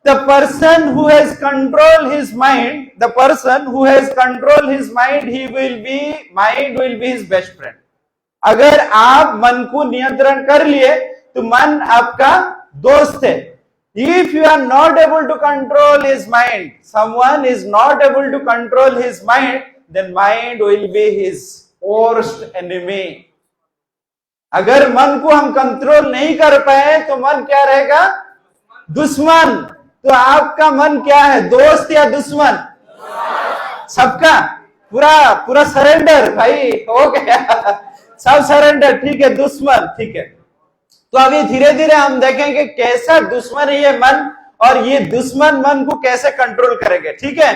the person who has control his mind, the person who has control his mind, he will be, mind will be his best friend. अगर आप मन को नियंत्रण कर लिए तो मन आपका दोस्त है। If you are not able to control his mind, someone is not able to control his mind, then mind will be his worst enemy. अगर मन को हम कंट्रोल नहीं कर पाए तो मन क्या रहेगा? दुश्मन। तो आपका मन क्या है, दोस्त या दुश्मन? सबका पूरा पूरा सरेंडर भाई, हो गया सब सरेंडर। ठीक है, दुश्मन। ठीक है, तो अभी धीरे धीरे हम देखेंगे कैसा दुश्मन है ये मन, और ये दुश्मन मन को कैसे कंट्रोल करेंगे। ठीक है,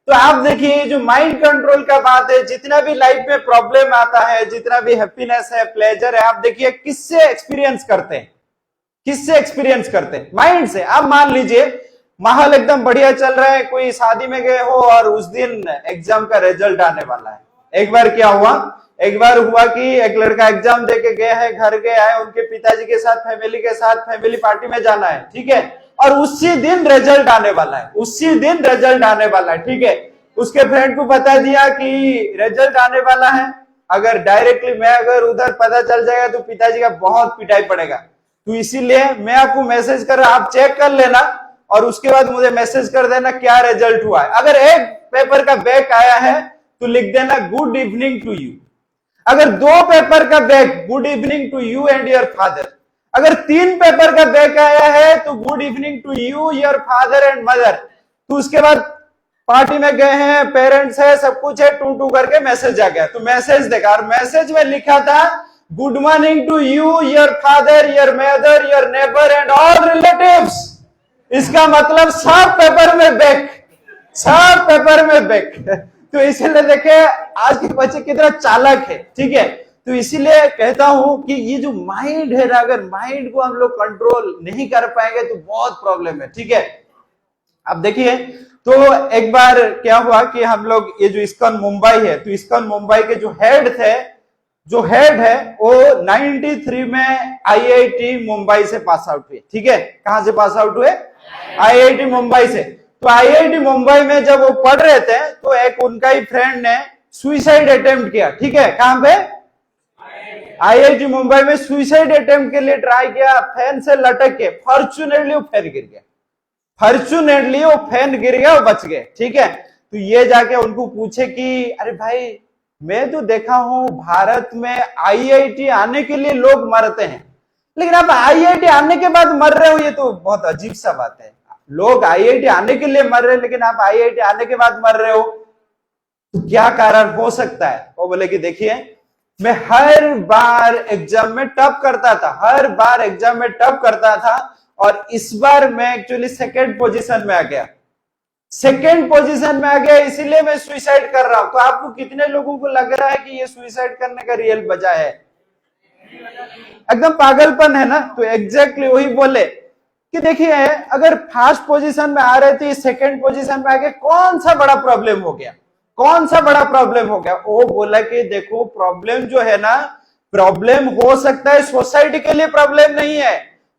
तो आप देखिए जो माइंड कंट्रोल का बात है, जितना भी लाइफ में प्रॉब्लम आता है, जितना भी हैप्पीनेस है, प्लेजर है, आप देखिए किससे एक्सपीरियंस करते हैं? किससे एक्सपीरियंस करते हैं? माइंड से। आप मान लीजिए माहौल एकदम बढ़िया चल रहा है, कोई शादी में गए हो और उस दिन एग्जाम का रिजल्ट आने वाला है। एक बार क्या हुआ, एक बार हुआ कि एक लड़का एग्जाम देके गया है, घर गया है, उनके पिताजी के साथ, फैमिली के साथ फैमिली पार्टी में जाना है। ठीक है, और उसी दिन रिजल्ट आने वाला है, उसी दिन रिजल्ट आने वाला है। ठीक है, उसके फ्रेंड को बता दिया कि रिजल्ट आने वाला है, अगर डायरेक्टली मैं अगर उधर पता चल जाएगा तो पिताजी का बहुत पिटाई पड़ेगा, तो इसीलिए मैं आपको मैसेज कर रहा, आप चेक कर लेना और उसके बाद मुझे मैसेज कर देना क्या रिजल्ट हुआ है। अगर एक पेपर का बैक आया है तो लिख देना गुड इवनिंग टू यू। अगर 2 पेपर का back, good evening to you and your father. अगर 3 पेपर का बैक आया है तो good evening to you, your father and mother. तो उसके बाद पार्टी में गए हैं, पेरेंट्स है, सब कुछ है, टू टू करके मैसेज आ गया। तो मैसेज देखा और मैसेज में लिखा था good morning to you, your father, your mother, your neighbour and all relatives. इसका मतलब सब पेपर में बैक, सब पेपर में बैक। तो इसीलिए देखे आज के बच्चे कितना चालाक है। ठीक है, तो इसीलिए कहता हूं कि ये जो माइंड है ना, अगर माइंड को हम लोग कंट्रोल नहीं कर पाएंगे तो बहुत प्रॉब्लम है। ठीक है, अब देखिए तो एक बार क्या हुआ कि हम लोग ये जो इस्कॉन मुंबई है, तो इस्कॉन मुंबई के जो हेड थे, जो हेड है वो 93 में आईआईटी मुंबई से पास आउट हुए। ठीक है, कहां से पास आउट हुए? आईआईटी मुंबई से। तो आईआईटी मुंबई में जब वो पढ़ रहे थे तो एक उनका ही फ्रेंड ने सुसाइड अटेम्प्ट किया। ठीक है, कहां पे? आईआईटी मुंबई में सुसाइड अटेम्प्ट के लिए ट्राई किया, फैन से लटक के, फॉर्चुनेटली वो फैन गिर गया, फॉर्चुनेटली वो फैन गिर गया, वो बच गए। ठीक है, तो ये जाके उनको पूछे कि अरे भाई मैं तो देखा हूं भारत में आईआईटी आने के लिए लोग मरते हैं, लेकिन आप आईआईटी आने के बाद मर रहे हो, ये तो बहुत अजीब सा बात है। लोग आईआईटी आने के लिए मर रहे हैं लेकिन आप आईआईटी आने के बाद मर रहे हो, तो क्या कारण हो सकता है? वो बोले कि देखिए मैं हर बार एग्जाम में टॉप करता था, हर बार एग्जाम में टॉप करता था, और इस बार मैं एक्चुअली सेकंड पोजीशन में आ गया, सेकंड पोजीशन में आ गया, इसीलिए मैं सुसाइड कर रहा हूं। तो आपको कितने लोगों को लग रहा है कि ये सुसाइड करने का रियल वजह है? एकदम पागलपन है ना। तो एग्जैक्टली वही बोले कि देखिए अगर फर्स्ट पोजीशन में आ रहे थे, सेकंड पोजीशन में आ गए, कौन सा बड़ा प्रॉब्लम हो गया? कौन सा बड़ा प्रॉब्लम हो गया? वो बोला कि देखो प्रॉब्लम जो है ना, प्रॉब्लम हो सकता है सोसाइटी के लिए प्रॉब्लम नहीं है,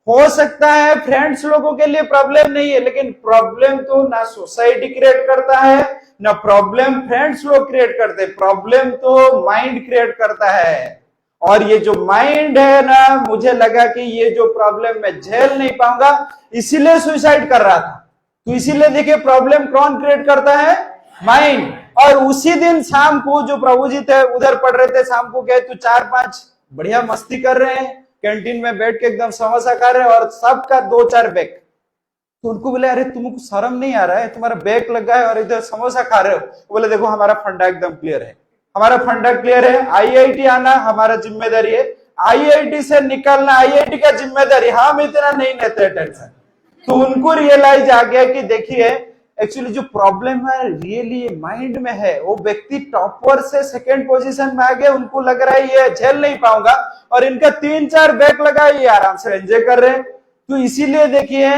हो सकता है फ्रेंड्स लोगों के लिए प्रॉब्लम नहीं है, लेकिन प्रॉब्लम तो ना सोसाइटी क्रिएट करता है ना प्रॉब्लम फ्रेंड्स लोग क्रिएट करते, प्रॉब्लम तो माइंड क्रिएट करता है। और ये जो माइंड है ना, मुझे लगा कि ये जो प्रॉब्लम मैं झेल नहीं पाऊंगा, इसीलिए सुसाइड कर रहा था। तो इसीलिए देखिए प्रॉब्लम कौन क्रिएट करता है? माइंड। और उसी दिन शाम को जो प्रभु जी थे उधर पढ़ रहे थे, शाम को गए तो 4-5 बढ़िया मस्ती कर रहे हैं, कैंटीन में बैठ के एकदम समोसा खा रहे हैं, और सबका 2-4 बैग। तो उनको बोले अरे तुमको शर्म नहीं आ रहा है, तुम्हारा बैग लगा है और इधर समोसा खा रहे हो। बोले देखो हमारा फंडा एकदम क्लियर है, हमारा फंडा क्लियर है, आईआईटी आना हमारा जिम्मेदारी है, आईआईटी से निकलना आईआईटी का जिम्मेदारी, हम इतना नहीं लेते टेंशन। तो उनको रियलाइज आ गया कि देखिए एक्चुअली जो प्रॉब्लम है रियली माइंड में है। वो व्यक्ति टॉपर से सेकंड पोजीशन में आ गए, उनको लग रहा है ये झेल नहीं पाऊंगा, और इनका 3-4 बैग लगा, ये आराम से एंजॉय कर रहे हैं। तो इसीलिए देखिए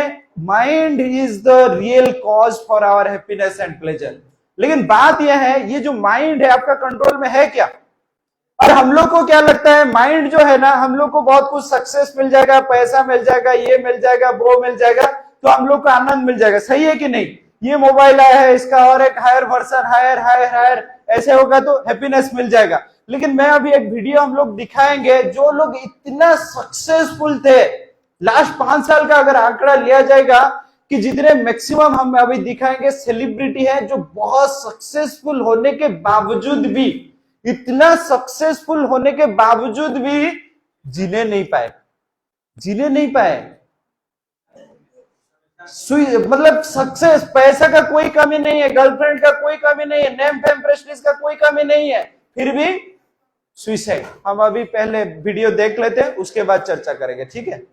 mind is the real cause for our happiness and pleasure. लेकिन बात यह है ये जो माइंड है आपका कंट्रोल में है क्या? और हम लोग को क्या लगता है माइंड जो है ना, हम लोग को बहुत कुछ सक्सेस मिल जाएगा, पैसा मिल जाएगा, ये मिल जाएगा, वो मिल जाएगा, तो हम लोग को आनंद मिल जाएगा। सही है कि नहीं? ये मोबाइल आया है, इसका और एक higher version, higher higher higher ऐसे होगा तो हैप्पीनेस मिल जाएगा। लेकिन मैं अभी एक वीडियो हम लोग दिखाएंगे, जो लोग इतना सक्सेसफुल थे, लास्ट 5 साल का अगर आंकड़ा लिया जाएगा कि जितने मैक्सिमम हम अभी दिखाएंगे सेलिब्रिटी है जो बहुत सक्सेसफुल होने के बावजूद भी, इतना सक्सेसफुल होने के बावजूद भी जीने नहीं पाए, जीने नहीं पाए। मतलब सक्सेस, पैसा का कोई कमी नहीं है, गर्लफ्रेंड का कोई कमी नहीं है, नेम फेम प्रेस्टीज का कोई कमी नहीं है, फिर भी सुसाइड। हम अभी पहले वीडियो देख लेते हैं, उसके बाद चर्चा करेंगे, ठीक है?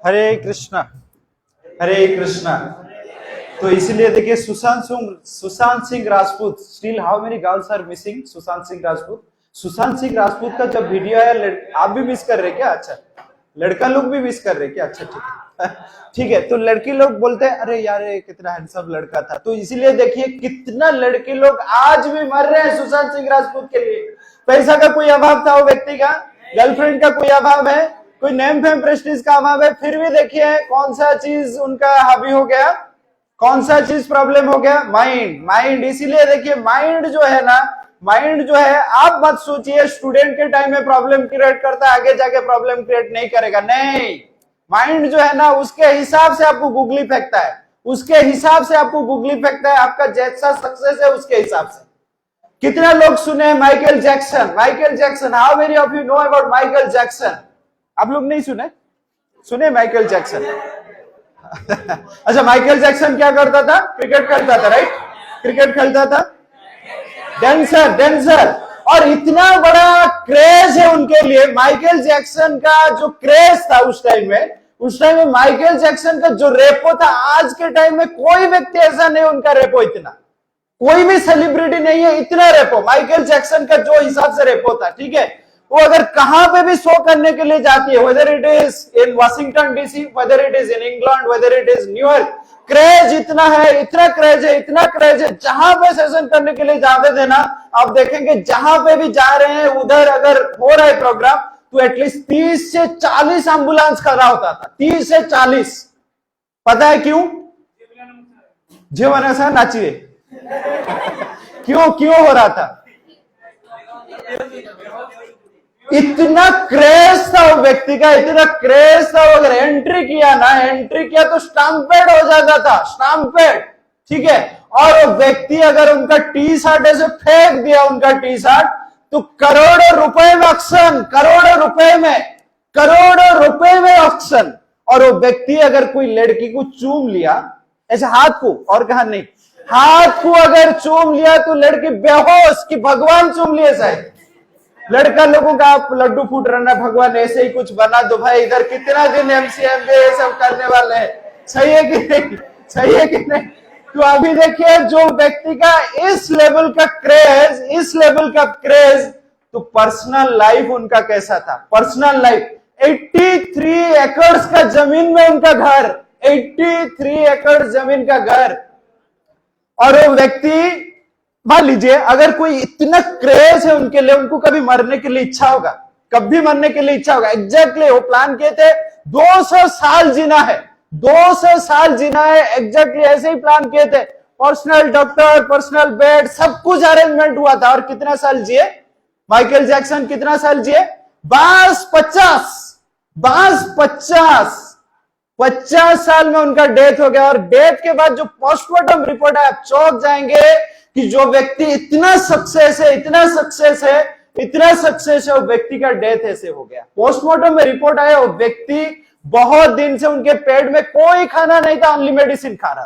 हरे कृष्णा, हरे कृष्णा। तो इसलिए देखिए Sushant Singh Rajput, still how many girls are missing Sushant Singh Rajput? Sushant Singh Rajput का जब वीडियो आया, आप भी मिस कर रहे क्या? अच्छा, लड़का लोग भी मिस कर रहे क्या? अच्छा, ठीक है ठीक है। तो लड़की लोग बोलते हैं अरे यार ये कितना हैंडसम लड़का था, तो इसीलिए देखिए कितना लड़के लोग आज भी मर रहे हैं सुशांत सिंह राजपूत के लिए। पैसा का कोई अभाव था वो व्यक्ति का, गर्लफ्रेंड का कोई अभाव है, कोई नेम फेम प्रेस्टीज का अभाव है, फिर भी देखिए कौन सा चीज उनका हावी हो गया, कौन सा चीज प्रॉब्लम हो गया? माइंड। माइंड। इसीलिए देखिए माइंड जो है ना, माइंड जो है, आप मत सोचिए स्टूडेंट के टाइम में प्रॉब्लम क्रिएट करता है, आगे जाके प्रॉब्लम क्रिएट नहीं करेगा। नहीं, माइंड जो है ना उसके हिसाब से आपको गूगली फेंकता है, उसके हिसाब से आपको गूगली फेंकता है, आपका जैसा सक्सेस है उसके हिसाब से। कितना लोग सुने हैं Michael Jackson? Michael Jackson, how many of you know about Michael Jackson? आप लोग नहीं सुने? सुने माइकल जैक्सन? अच्छा, माइकल जैक्सन क्या करता था? क्रिकेट खेलता था, राइट? क्रिकेट खेलता था, डेंसर। और इतना बड़ा क्रेज है उनके लिए। माइकल जैक्सन का जो क्रेज था उस टाइम में माइकल जैक्सन का जो रेपो था, आज के टाइम में कोई व्यक्ति ऐसा नहीं उनका रेपो इतना, कोई भी सेलिब्रिटी नहीं है इतना रेपो माइकल जैक्सन का जो हिसाब से रेपो था। ठीक है, वो अगर कहां पे भी शो करने के लिए जाती है, whether it is in Washington DC, whether it is in England, whether it is New York, craze इतना है, इतना क्रेज है, जहां पे सेशन करने के लिए जाते थे ना, आप देखेंगे जहां पे भी जा रहे हैं उधर अगर हो रहा है प्रोग्राम तो एटलीस्ट 30 से 40 एम्बुलेंस खड़ा होता था, 30 से 40। पता है क्यों? जीवन ऐसा नाचिए क्यों हो रहा था? इतना क्रेज था वो व्यक्ति का, इतना क्रेज था, वो अगर एंट्री किया तो स्टैम्पेड हो जाता था, स्टैम्पेड। ठीक है, और वो व्यक्ति अगर उनका टी शर्ट ऐसे फेंक दिया, उनका टी शर्ट, तो करोड़ों रुपए में ऑक्शन, करोड़ों रुपए में ऑक्शन। और वो व्यक्ति अगर कोई लड़की को चूम लिया ऐसे हाथ को, और कहा नहीं, हाथ को अगर चूम लिया तो लड़की बेहोश कि भगवान चूम लिए शायद। लड़का लोगों का आप लड्डू फूट रहा, भगवान ऐसे ही कुछ बना दो भाई, इधर कितना दिन एमसीएमबी ये सब करने वाले हैं। सही है कि नहीं? सही है कि नहीं? तो अभी देखिए जो व्यक्ति का इस लेवल का क्रेज, तो पर्सनल लाइफ उनका कैसा था? पर्सनल लाइफ, 83 एकड़ का जमीन में उनका घर, 83 एकड़ जमीन का घर। और वो व्यक्ति, मान लीजिए अगर कोई इतना क्रेज है उनके लिए, उनको कभी मरने के लिए इच्छा होगा? कभी मरने के लिए इच्छा होगा? एग्जैक्टली वो प्लान किए थे 200 साल जीना है, 200 साल जीना है, एग्जैक्टली ऐसे ही प्लान किए थे। पर्सनल डॉक्टर, पर्सनल बेड, सब कुछ अरेंजमेंट हुआ था। और कितना साल जिए माइकल जैक्सन? कितना साल जिए? 50 साल में उनका डेथ हो गया। और डेथ के बाद जो पोस्टमार्टम रिपोर्ट है, आप चौंक जाएंगे कि जो व्यक्ति इतना सक्सेस है, वो व्यक्ति का डेथ ऐसे हो गया। पोस्टमार्टम में रिपोर्ट आया, वो व्यक्ति बहुत दिन से उनके पेट में कोई खाना नहीं था, ओनली मेडिसिन खा रहा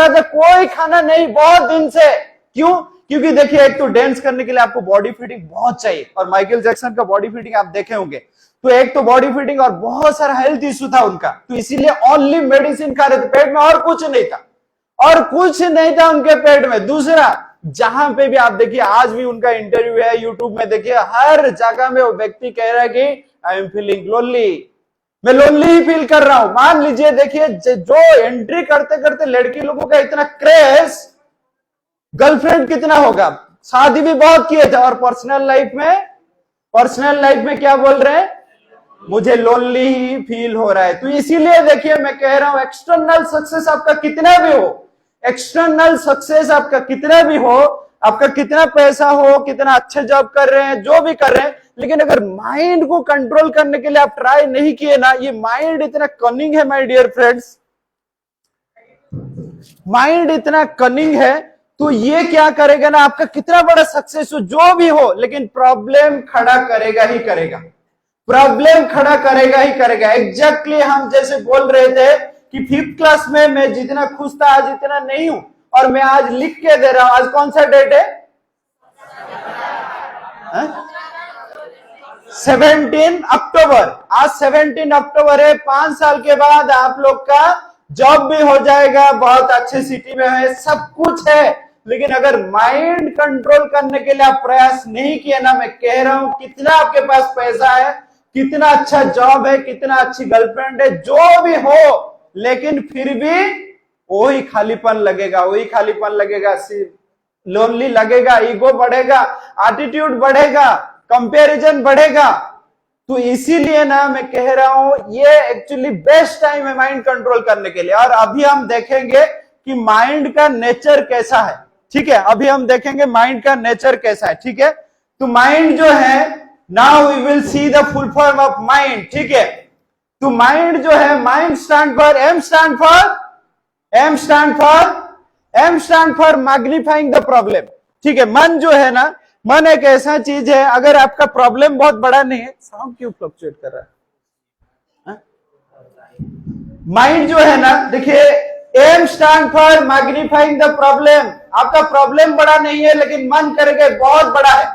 था, कोई खाना नहीं बहुत दिन से। क्यों? क्योंकि देखिए एक तो डांस करने के लिए आपको बॉडी फिटिंग बहुत चाहिए, और माइकल जैक्सन का बॉडी फिटिंग आप देखे होंगे, तो एक तो बॉडी फिटिंग और बहुत सारा हेल्थ इश्यू था उनका, तो इसीलिए ओनली मेडिसिन खा रहे थे, पेट में और कुछ नहीं था उनके पेट में। दूसरा, जहां पे भी आप देखिए, आज भी उनका इंटरव्यू है यूट्यूब में, देखिए हर जगह में वो व्यक्ति कह रहा है कि आई एम फीलिंग लोनली, मैं लोनली ही फील कर रहा हूं। मान लीजिए देखिए जो एंट्री करते करते लड़की लोगों का इतना क्रेज, गर्लफ्रेंड कितना होगा, शादी भी बहुत किए थे, और पर्सनल लाइफ में क्या बोल रहे हैं? मुझे लोनली ही फील हो रहा है। तो इसीलिए देखिए मैं कह रहा हूं, एक्सटर्नल सक्सेस आपका कितना भी हो, आपका कितना पैसा हो, कितना अच्छे जॉब कर रहे हैं, जो भी कर रहे हैं, लेकिन अगर माइंड को कंट्रोल करने के लिए आप ट्राई नहीं किए ना, ये माइंड इतना कनिंग है माय डियर फ्रेंड्स, माइंड इतना कनिंग है, तो ये क्या करेगा ना, आपका कितना बड़ा सक्सेस हो, जो भी हो, लेकिन प्रॉब्लम खड़ा करेगा ही करेगा। एग्जैक्टली हम जैसे बोल रहे थे कि 5th क्लास में मैं जितना खुश था आज इतना नहीं हूं, और मैं आज लिख के दे रहा हूं। आज कौन सा डेट है? 17 अक्टूबर। आज 17 अक्टूबर है। 5 साल के बाद आप लोग का जॉब भी हो जाएगा, बहुत अच्छे सिटी में है, सब कुछ है, लेकिन अगर माइंड कंट्रोल करने के लिए आप प्रयास नहीं किए ना, मैं कह रहा हूं कितना आपके पास पैसा है, कितना अच्छा जॉब है, कितना अच्छी गर्लफ्रेंड है, जो भी हो, लेकिन फिर भी वही खालीपन लगेगा, वही खालीपन लगेगा, लोनली लगेगा, ईगो बढ़ेगा, एटीट्यूड बढ़ेगा, कंपैरिजन बढ़ेगा। तो इसीलिए ना मैं कह रहा हूं ये एक्चुअली बेस्ट टाइम है माइंड कंट्रोल करने के लिए। और अभी हम देखेंगे कि माइंड का नेचर कैसा है, ठीक है, अभी हम देखेंगे माइंड का नेचर कैसा है, ठीक है। तो माइंड जो है, now we will see the full form of mind, ठीक है। तो माइंड जो है, mind stand for M stand for magnifying the problem, ठीक है। मन जो है ना, मन एक ऐसा चीज है, अगर आपका प्रॉब्लम बहुत बड़ा नहीं है, साउंड क्यों फ्लक्चुएट कर रहा है, माइंड जो है ना, देखिए, M stand for magnifying the problem. आपका प्रॉब्लम बड़ा नहीं है, लेकिन मन करेगा बहुत बड़ा है,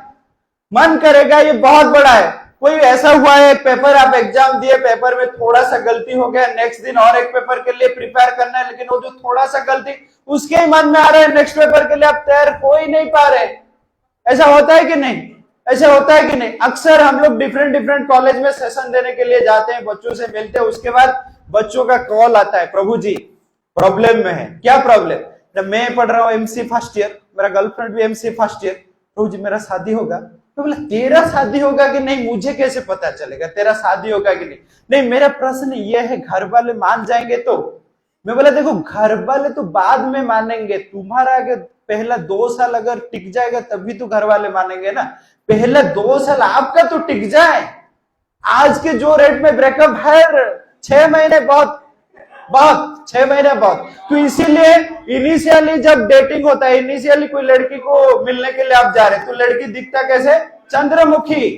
मन करेगा ये बहुत बड़ा है। कोई ऐसा हुआ है, पेपर आप एग्जाम दिए, पेपर में थोड़ा सा गलती हो गया, नेक्स्ट दिन और एक पेपर के लिए प्रिपेयर करना है, लेकिन वो जो थोड़ा सा गलती उसके ही मन में आ रहा है, नेक्स्ट पेपर के लिए आप तैयार हो ही नहीं पा रहे। ऐसा होता है कि नहीं, ऐसा होता है कि नहीं। अक्सर हम लोग डिफरेंट कॉलेज में सेशन देने के लिए जाते हैं, बच्चों से मिलते हैं, उसके बाद बच्चों का कॉल आता है, प्रभु जी प्रॉब्लम में है। क्या प्रॉब्लम? जब मैं पढ़ रहा हूँ एमसी फर्स्ट ईयर, मेरा गर्लफ्रेंड भी एमसी फर्स्ट ईयर, प्रभु जी मेरा शादी होगा। तो बोला तेरा शादी होगा कि नहीं मुझे कैसे पता चलेगा तेरा शादी होगा कि नहीं। नहीं, मेरा प्रश्न ये है, घर वाले मान जाएंगे तो? मैं बोला देखो, घर वाले तो बाद में मानेंगे, तुम्हारा अगर पहला 2 साल अगर टिक जाएगा तभी तो घर वाले मानेंगे ना। पहले 2 साल आपका तो टिक जाए। आज के जो रेट में ब्रेकअप है, 6 महीने बहुत 6 महीने बहुत। तो इसीलिए इनिशियली जब डेटिंग होता है, इनिशियली कोई लड़की को मिलने के लिए आप जा रहे हैं, तो लड़की दिखता कैसे? चंद्रमुखी।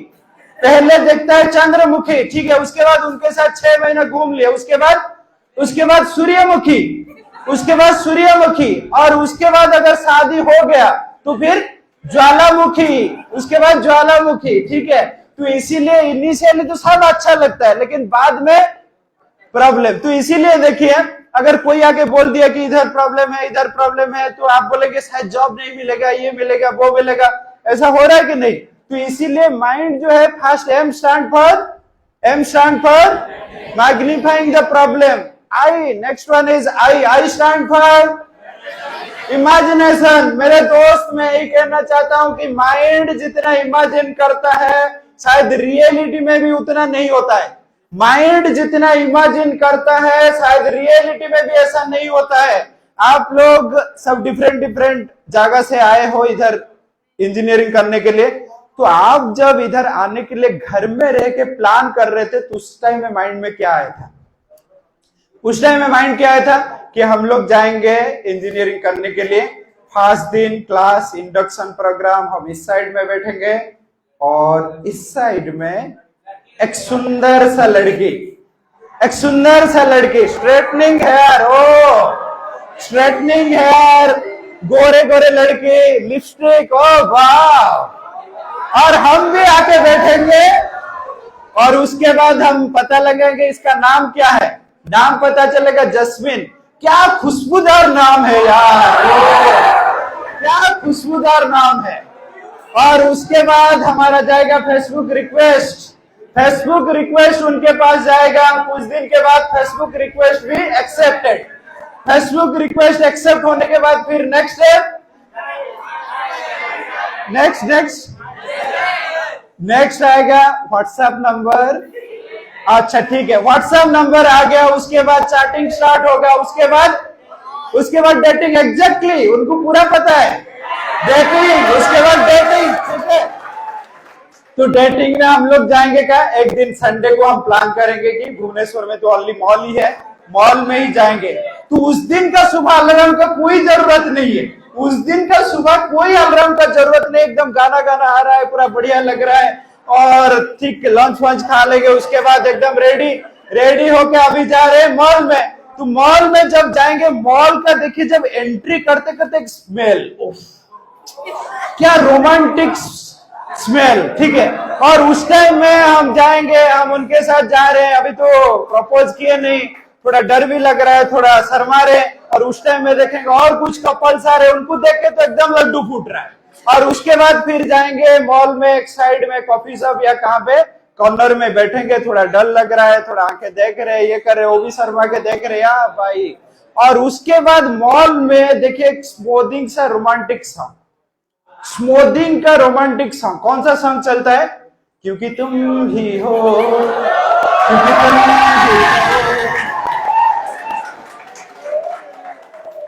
पहले दिखता है चंद्रमुखी, ठीक है। उसके बाद उनके साथ 6 महीने घूम लिए, उसके बाद सूर्यमुखी, उसके बाद सूर्यमुखी, और उसके बाद अगर शादी हो गया तो फिर ज्वालामुखी, उसके बाद ज्वालामुखी, ठीक है। तो इसीलिए इनिशियली तो सब अच्छा लगता है, लेकिन बाद में प्रॉब्लम। तो इसीलिए देखिए, अगर कोई आके बोल दिया कि इधर प्रॉब्लम है, इधर प्रॉब्लम है, तो आप बोलेंगे शायद जॉब नहीं मिलेगा, ये मिलेगा, वो मिलेगा। ऐसा हो रहा है कि नहीं? तो इसीलिए माइंड जो है, first M stand for magnifying the problem. I, next one is I stand for imagination. मेरे दोस्त, मैं यही कहना चाहता हूं कि माइंड जितना इमेजिन करता है, शायद रियलिटी में भी उतना नहीं होता है। माइंड जितना इमेजिन करता है, शायद रियलिटी में भी ऐसा नहीं होता है। आप लोग सब डिफरेंट जगह से आए हो इधर इंजीनियरिंग करने के लिए, तो आप जब इधर आने के लिए घर में रह के प्लान कर रहे थे, तो उस टाइम में माइंड में क्या आया था? उस टाइम में माइंड क्या आया था कि हम लोग जाएंगे इंजीनियरिंग करने के लिए, फर्स्ट दिन क्लास इंडक्शन प्रोग्राम, हम इस साइड में बैठेंगे और इस साइड में एक सुंदर सा लड़की, स्ट्रेटनिंग हेयर, स्ट्रेटनिंग हेयर, गोरे लड़की, लिपस्टिक, ओ वाह। और हम भी आके बैठेंगे और उसके बाद हम पता लगेगा इसका नाम क्या है, नाम पता चलेगा जस्मिन। क्या खुशबूदार नाम है यार, क्या खुशबूदार नाम है। और उसके बाद हमारा जाएगा फेसबुक रिक्वेस्ट उनके पास जाएगा। कुछ दिन के बाद फेसबुक रिक्वेस्ट भी एक्सेप्टेड। फेसबुक रिक्वेस्ट एक्सेप्ट होने के बाद फिर नेक्स्ट स्टेप, नेक्स्ट आएगा व्हाट्सएप नंबर। अच्छा ठीक है, व्हाट्सएप नंबर आ गया, उसके बाद चैटिंग स्टार्ट होगा, उसके बाद डेटिंग। एग्जैक्टली, उनको पूरा पता है, डेटिंग, उसके बाद डेटिंग, ठीक है। तो डेटिंग में हम लोग जाएंगे क्या, एक दिन संडे को हम प्लान करेंगे कि भुवनेश्वर में तो ओनली मॉल ही है, मॉल में ही जाएंगे। तो उस दिन का सुबह अलार्म का कोई जरूरत नहीं है, उस दिन का सुबह कोई अलार्म का जरूरत नहीं। एकदम गाना आ रहा है, पूरा बढ़िया लग रहा है, और ठीक लंच वंच खा लेंगे, उसके बाद एकदम रेडी होके अभी जा रहे हैं मॉल में। तो मॉल में जब जाएंगे, मॉल का देखिए जब एंट्री करते करते स्मेल, क्या रोमांटिक स्मेल, ठीक है। और उस टाइम में हम जाएंगे, हम उनके साथ जा रहे हैं, अभी तो प्रपोज किए नहीं, थोड़ा डर भी लग रहा है, थोड़ा शर्मा रहे, और उस टाइम में देखेंगे और कुछ कपल्स आ रहे हैं, उनको देख के तो एकदम लड्डू फूट रहा है। और उसके बाद फिर जाएंगे मॉल में, एक साइड में कॉफी शॉप या कहाँ पे कॉर्नर में बैठेंगे, थोड़ा डर लग रहा है, थोड़ा आंखें देख रहे हैं, ये कर रहे, वो भी शर्मा के देख रहे हैं भाई। और उसके बाद मॉल में देखिए स्मूथिंग सा रोमांटिक सॉन्ग, स्मूथिंग का रोमांटिक सॉन्ग। कौन सा सॉन्ग चलता है? क्योंकि तुम ही हो, क्योंकि तुम ही हो।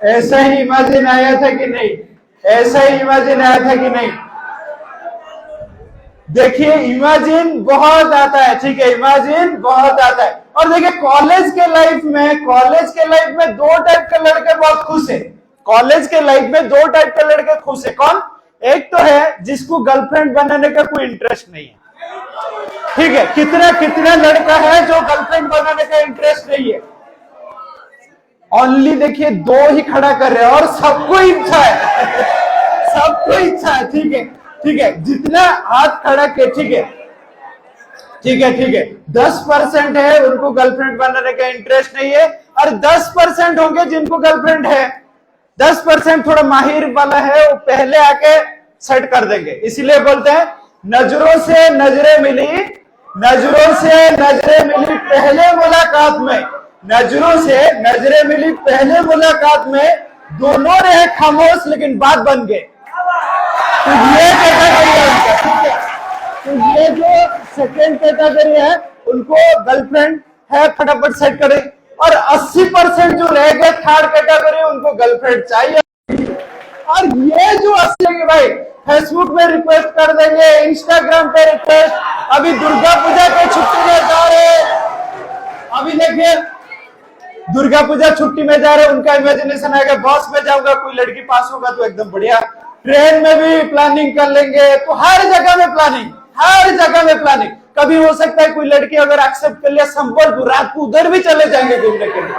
ऐसा ही इमेजिन आया था कि नहीं? ऐसा ही इमेजिन आया था कि नहीं? देखिए इमेजिन बहुत आता है, ठीक है, इमेजिन बहुत आता है। और देखिए कॉलेज के लाइफ में दो टाइप के लड़के बहुत खुश है। कॉलेज के लाइफ में दो टाइप के लड़के खुश है। कौन? एक तो है जिसको गर्लफ्रेंड बनाने का कोई इंटरेस्ट नहीं है, ठीक है। कितना कितना लड़का है जो गर्लफ्रेंड बनाने का इंटरेस्ट नहीं है? ओनली देखिए दो ही खड़ा कर रहे हैं, और सबको इच्छा है सबको इच्छा है, ठीक है, ठीक है। जितना हाथ खड़ा के, ठीक है, ठीक है, ठीक है, 10% है उनको गर्लफ्रेंड बनाने का इंटरेस्ट नहीं है, और 10% होंगे जिनको गर्लफ्रेंड है। 10% थोड़ा माहिर वाला है, वो पहले आके सेट कर देंगे। इसीलिए बोलते हैं नजरों से नजरें मिली, नजरों से नजरें मिली पहले मुलाकात में, नजरों से नजरें मिली पहले मुलाकात में, दोनों रहे खामोश लेकिन बात बन गए। तो ये कैटेगरी है उनका, ठीक है। तो ये जो सेकेंड कैटेगरी है उनको गर्लफ्रेंड है, फटाफट सेट करें। और 80% जो रह गए थर्ड कैटेगरी, उनको गर्लफ्रेंड चाहिए। और ये जो 80 के भाई फेसबुक में रिक्वेस्ट कर देंगे, इंस्टाग्राम पे रिक्वेस्ट। अभी दुर्गा पूजा के छुट्टी में जा रहे, अभी देखिए दुर्गा पूजा छुट्टी में जा रहे, उनका इमेजिनेशन आएगा बस में जाऊंगा, कोई लड़की पास होगा तो एकदम बढ़िया, ट्रेन में भी प्लानिंग कर लेंगे। तो हर जगह में प्लानिंग, हर जगह में प्लानिंग। कभी हो सकता है कोई लड़की अगर एक्सेप्ट कर लिया संबलपुर, रात को उधर भी चले जाएंगे घूमने के लिए।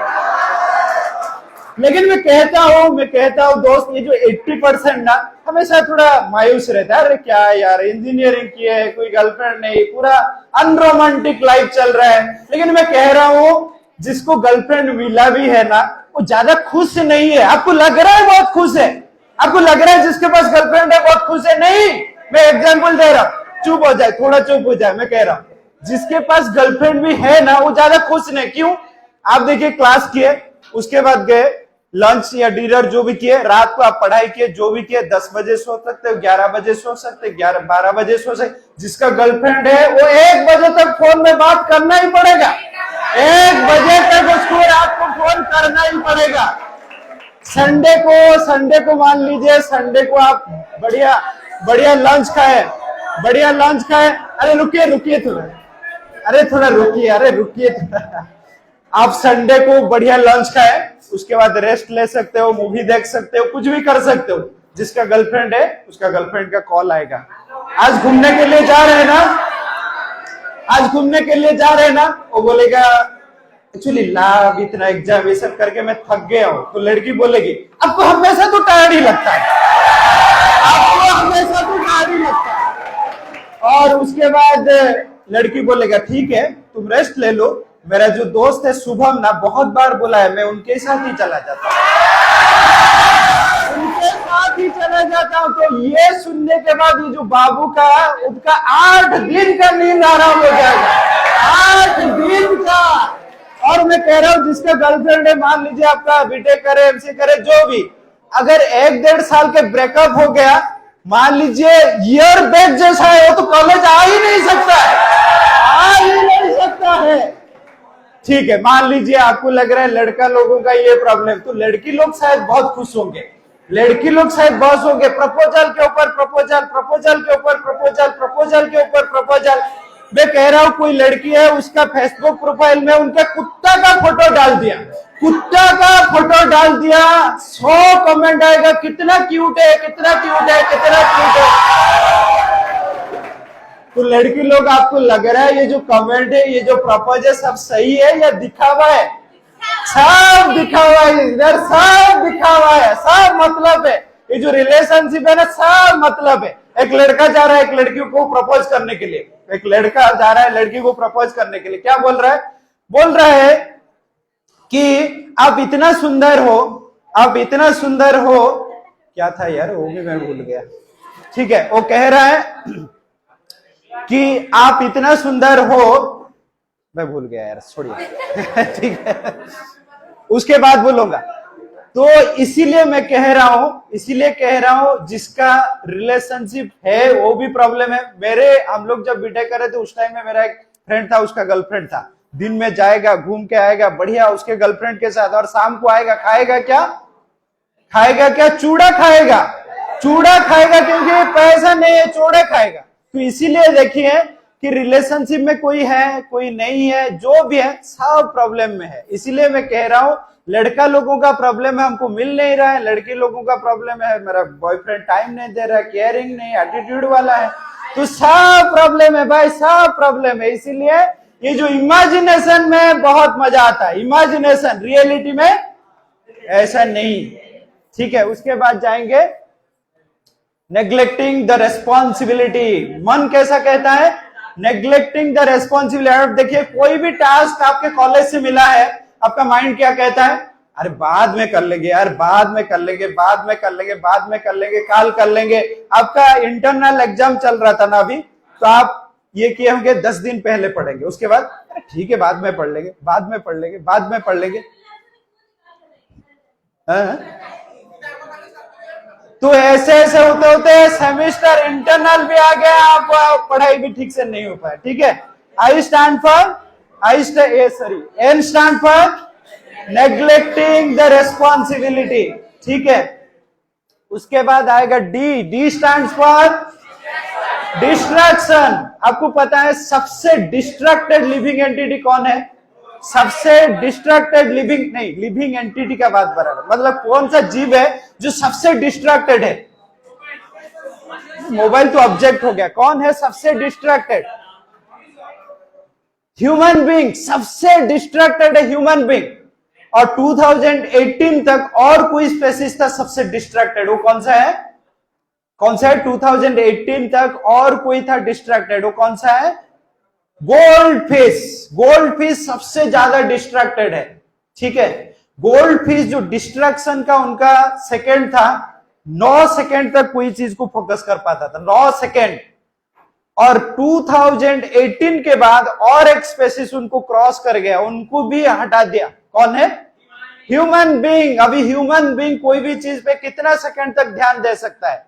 लेकिन मैं कहता हूँ दोस्त, ये जो 80% ना हमेशा थोड़ा मायूस रहता है। अरे क्या यार, इंजीनियरिंग की है, कोई गर्लफ्रेंड नहीं, पूरा अनरोमांटिक लाइफ चल रहा है। लेकिन मैं कह रहा हूँ जिसको गर्लफ्रेंड मिला भी है ना, वो ज्यादा खुश नहीं है। आपको लग रहा है बहुत खुश है, आपको लग रहा है जिसके पास गर्लफ्रेंड है बहुत खुश है। नहीं, मैं एग्जांपल दे रहा हूं, चुप हो जाए, थोड़ा चुप हो जाए। मैं कह रहा हूं जिसके पास गर्लफ्रेंड भी है ना, वो ज्यादा खुश नहीं। क्यों? आप देखिए क्लास किए, उसके बाद गए लंच या डिनर जो भी किए, रात को आप पढ़ाई किए, जो भी किए, 10 बजे सो सकते हो, 11 बजे सो सकते, 12 बजे सो सकते। जिसका गर्लफ्रेंड है वो 1 बजे तक फोन में बात करना ही पड़ेगा। 1 बजे तक उसको आपको फोन करना ही पड़ेगा। संडे को मान लीजिए, संडे को आप बढ़िया लंच खाए, बढ़िया लंच खाए। अरे रुकिए थोड़ा, अरे थोड़ा रुकिए थोड़ा। आप संडे को बढ़िया लंच खाए, उसके बाद रेस्ट ले सकते हो, मूवी देख सकते हो, कुछ भी कर सकते हो। जिसका गर्लफ्रेंड है उसका गर्लफ्रेंड का कॉल आएगा, आज घूमने के लिए जा रहे हैं ना, आज घूमने के लिए जा रहे हैं ना, वो बोलेगा एक्चुअली लाभ इतना एग्जाम ये सब करके मैं थक गया हूं। तो लड़की बोलेगी आपको हमेशा तो टायर्ड ही लगता है, आपको हमेशा तो टायर्ड ही लगता है। और उसके बाद लड़की बोलेगा ठीक है तुम रेस्ट ले लो, मेरा जो दोस्त है शुभम ना बहुत बार बोला है, मैं उनके साथ ही चला जाता हूँ, उनके साथ ही चला जाता हूँ। तो ये सुनने के बाद ये जो बाबू का उनका 8 दिन का नींद आराम हो जाएगा, 8 दिन का। और मैं कह रहा हूँ जिसका गर्लफ्रेंड है, मान लीजिए आपका बीटेक करे, एमसी करे, जो भी, अगर 1-1.5 साल के ब्रेकअप हो गया, मान लीजिए ईयर बैक जैसा है, वो तो कॉलेज आ ही नहीं सकता है, आ ही नहीं सकता है। ठीक है, मान लीजिए आपको लग रहा है लड़का लोगों का ये प्रॉब्लम, तो लड़की लोग शायद बहुत खुश होंगे, लड़की लोग शायद बहुत होंगे। प्रपोजल के ऊपर प्रपोजल, प्रपोजल के ऊपर प्रपोजल, प्रपोजल के ऊपर प्रपोजल। मैं कह रहा हूं कोई लड़की है, उसका फेसबुक प्रोफाइल में उनके कुत्ता का फोटो डाल दिया, कुत्ता का फोटो डाल दिया, 100 कमेंट आएगा कितना क्यूट है, कितना क्यूट है, कितना क्यूट है। तो लड़की लोग आपको लग रहा है ये जो कमेंट है, ये जो प्रपोज है, सब सही है या दिखावा है? सब दिखावा है, इधर सब दिखावा है, सब मतलब है। ये जो रिलेशनशिप है ना, सब मतलब है। एक लड़का जा रहा है एक लड़की को प्रपोज करने के लिए, एक लड़का जा रहा है लड़की को प्रपोज करने के लिए, क्या बोल रहा है? बोल रहा है कि आप इतना सुंदर हो, आप इतना सुंदर हो, क्या था यार वो भी मैं भूल गया। ठीक है, वो कह रहा है कि आप इतना सुंदर हो, मैं भूल गया यार, छोड़िए। ठीक है, उसके बाद बोलूंगा। तो इसीलिए मैं कह रहा हूं जिसका रिलेशनशिप है वो भी प्रॉब्लम है। हम लोग जब बीटेक कर रहे थे उस टाइम में मेरा एक फ्रेंड था, उसका गर्लफ्रेंड था। दिन में जाएगा, घूम के आएगा बढ़िया उसके गर्लफ्रेंड के साथ, और शाम को आएगा, खाएगा क्या? चूड़ा खाएगा क्योंकि पैसा नहीं है, चूड़ा खाएगा। तो इसीलिए देखिए कि रिलेशनशिप में कोई है कोई नहीं है, जो भी है सब प्रॉब्लम में है। इसीलिए मैं कह रहा हूं लड़का लोगों का प्रॉब्लम है हमको मिल नहीं रहा है, लड़की लोगों का प्रॉब्लम है मेरा बॉयफ्रेंड टाइम नहीं दे रहा है, केयरिंग नहीं, एटीट्यूड वाला है। तो सब प्रॉब्लम है भाई, सब प्रॉब्लम है। इसीलिए ये जो इमेजिनेशन में बहुत मजा आता है, इमेजिनेशन, रियलिटी में ऐसा नहीं। ठीक है, उसके बाद जाएंगे नेग्लेक्टिंग द रेस्पॉन्सिबिलिटी। मन कैसा कहता है? Neglecting the responsibility. आप देखिए कोई भी टास्क आपके कॉलेज से मिला है, आपका माइंड क्या कहता है? अरे बाद में कर लेंगे यार, बाद में कर लेंगे, काल कर लेंगे। आपका इंटरनल एग्जाम चल रहा था ना अभी, तो आप ये किए होंगे 10 दिन पहले पढ़ेंगे, उसके बाद ठीक है बाद में पढ़ लेंगे। तो ऐसे होते सेमेस्टर इंटरनल भी आ गया, आप पढ़ाई भी ठीक से नहीं हो पाया। ठीक है, N stand for neglecting the responsibility. ठीक है, उसके बाद आएगा डी स्टैंड फॉर डिस्ट्रैक्शन। आपको पता है सबसे डिस्ट्रैक्टेड लिविंग एंटिटी कौन है? सबसे डिस्ट्रैक्टेड लिविंग एंटिटी का बात बराबर, मतलब कौन सा जीव है जो सबसे डिस्ट्रैक्टेड है? मोबाइल तो ऑब्जेक्ट हो गया, कौन है सबसे डिस्ट्रैक्टेड? ह्यूमन बीइंग सबसे डिस्ट्रैक्टेड है, ह्यूमन बीइंग। और 2018 तक और कोई स्पेसीज था सबसे डिस्ट्रैक्टेड, वो कौन सा है? 2018 तक और कोई था डिस्ट्रैक्टेड, वो कौन सा है? गोल्ड फिश सबसे ज्यादा डिस्ट्रैक्टेड है। ठीक है, गोल्ड फिश जो डिस्ट्रैक्शन का उनका सेकंड था, 9 सेकंड तक कोई चीज को फोकस कर पाता था, 9 सेकंड। और 2018 के बाद और एक स्पेसिस उनको क्रॉस कर गया, उनको भी हटा दिया। कौन है? Human being. अभी ह्यूमन बीइंग कोई भी चीज पे कितना सेकंड तक ध्यान दे सकता है?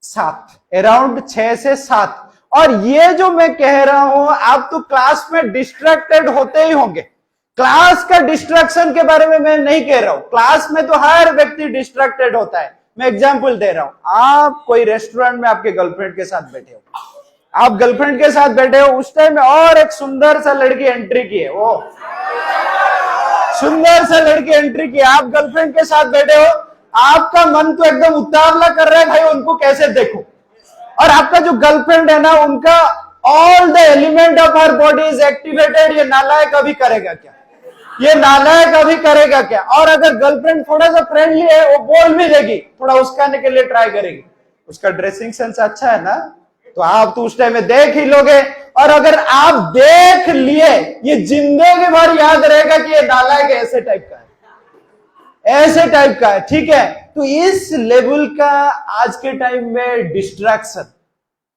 7, अराउंड 6 से 7। और ये जो मैं कह रहा हूं, आप तो क्लास में डिस्ट्रैक्टेड होते ही होंगे। क्लास का डिस्ट्रैक्शन के बारे में मैं नहीं कह रहा हूं, क्लास में तो हर व्यक्ति डिस्ट्रैक्टेड होता है। मैं एग्जांपल दे रहा हूं, आप कोई रेस्टोरेंट में आपके गर्लफ्रेंड के साथ बैठे हो, आप गर्लफ्रेंड के साथ बैठे हो, उस टाइम में और एक सुंदर सा लड़की एंट्री की है, वो सुंदर सा लड़की एंट्री की, आप गर्लफ्रेंड के साथ बैठे हो, आपका मन तो एकदम उतावला कर रहा है भाई उनको कैसे देखो। और आपका जो गर्लफ्रेंड है ना, उनका all the element of her body is activated. ये नालायक अभी करेगा क्या? और अगर गर्लफ्रेंड थोड़ा सा फ्रेंडली है, वो बोल भी देगी, थोड़ा उसकाने के लिए ट्राई करेगी। उसका ड्रेसिंग सेंस अच्छा है ना, तो आप तो उस टाइम में देख ही लोगे। और अगर आप देख लिए, ये जिंदगी भर याद रहेगा कि ये नालायक ऐसे टाइप का है। ठीक है, तो इस लेवल का आज के टाइम में डिस्ट्रैक्शन,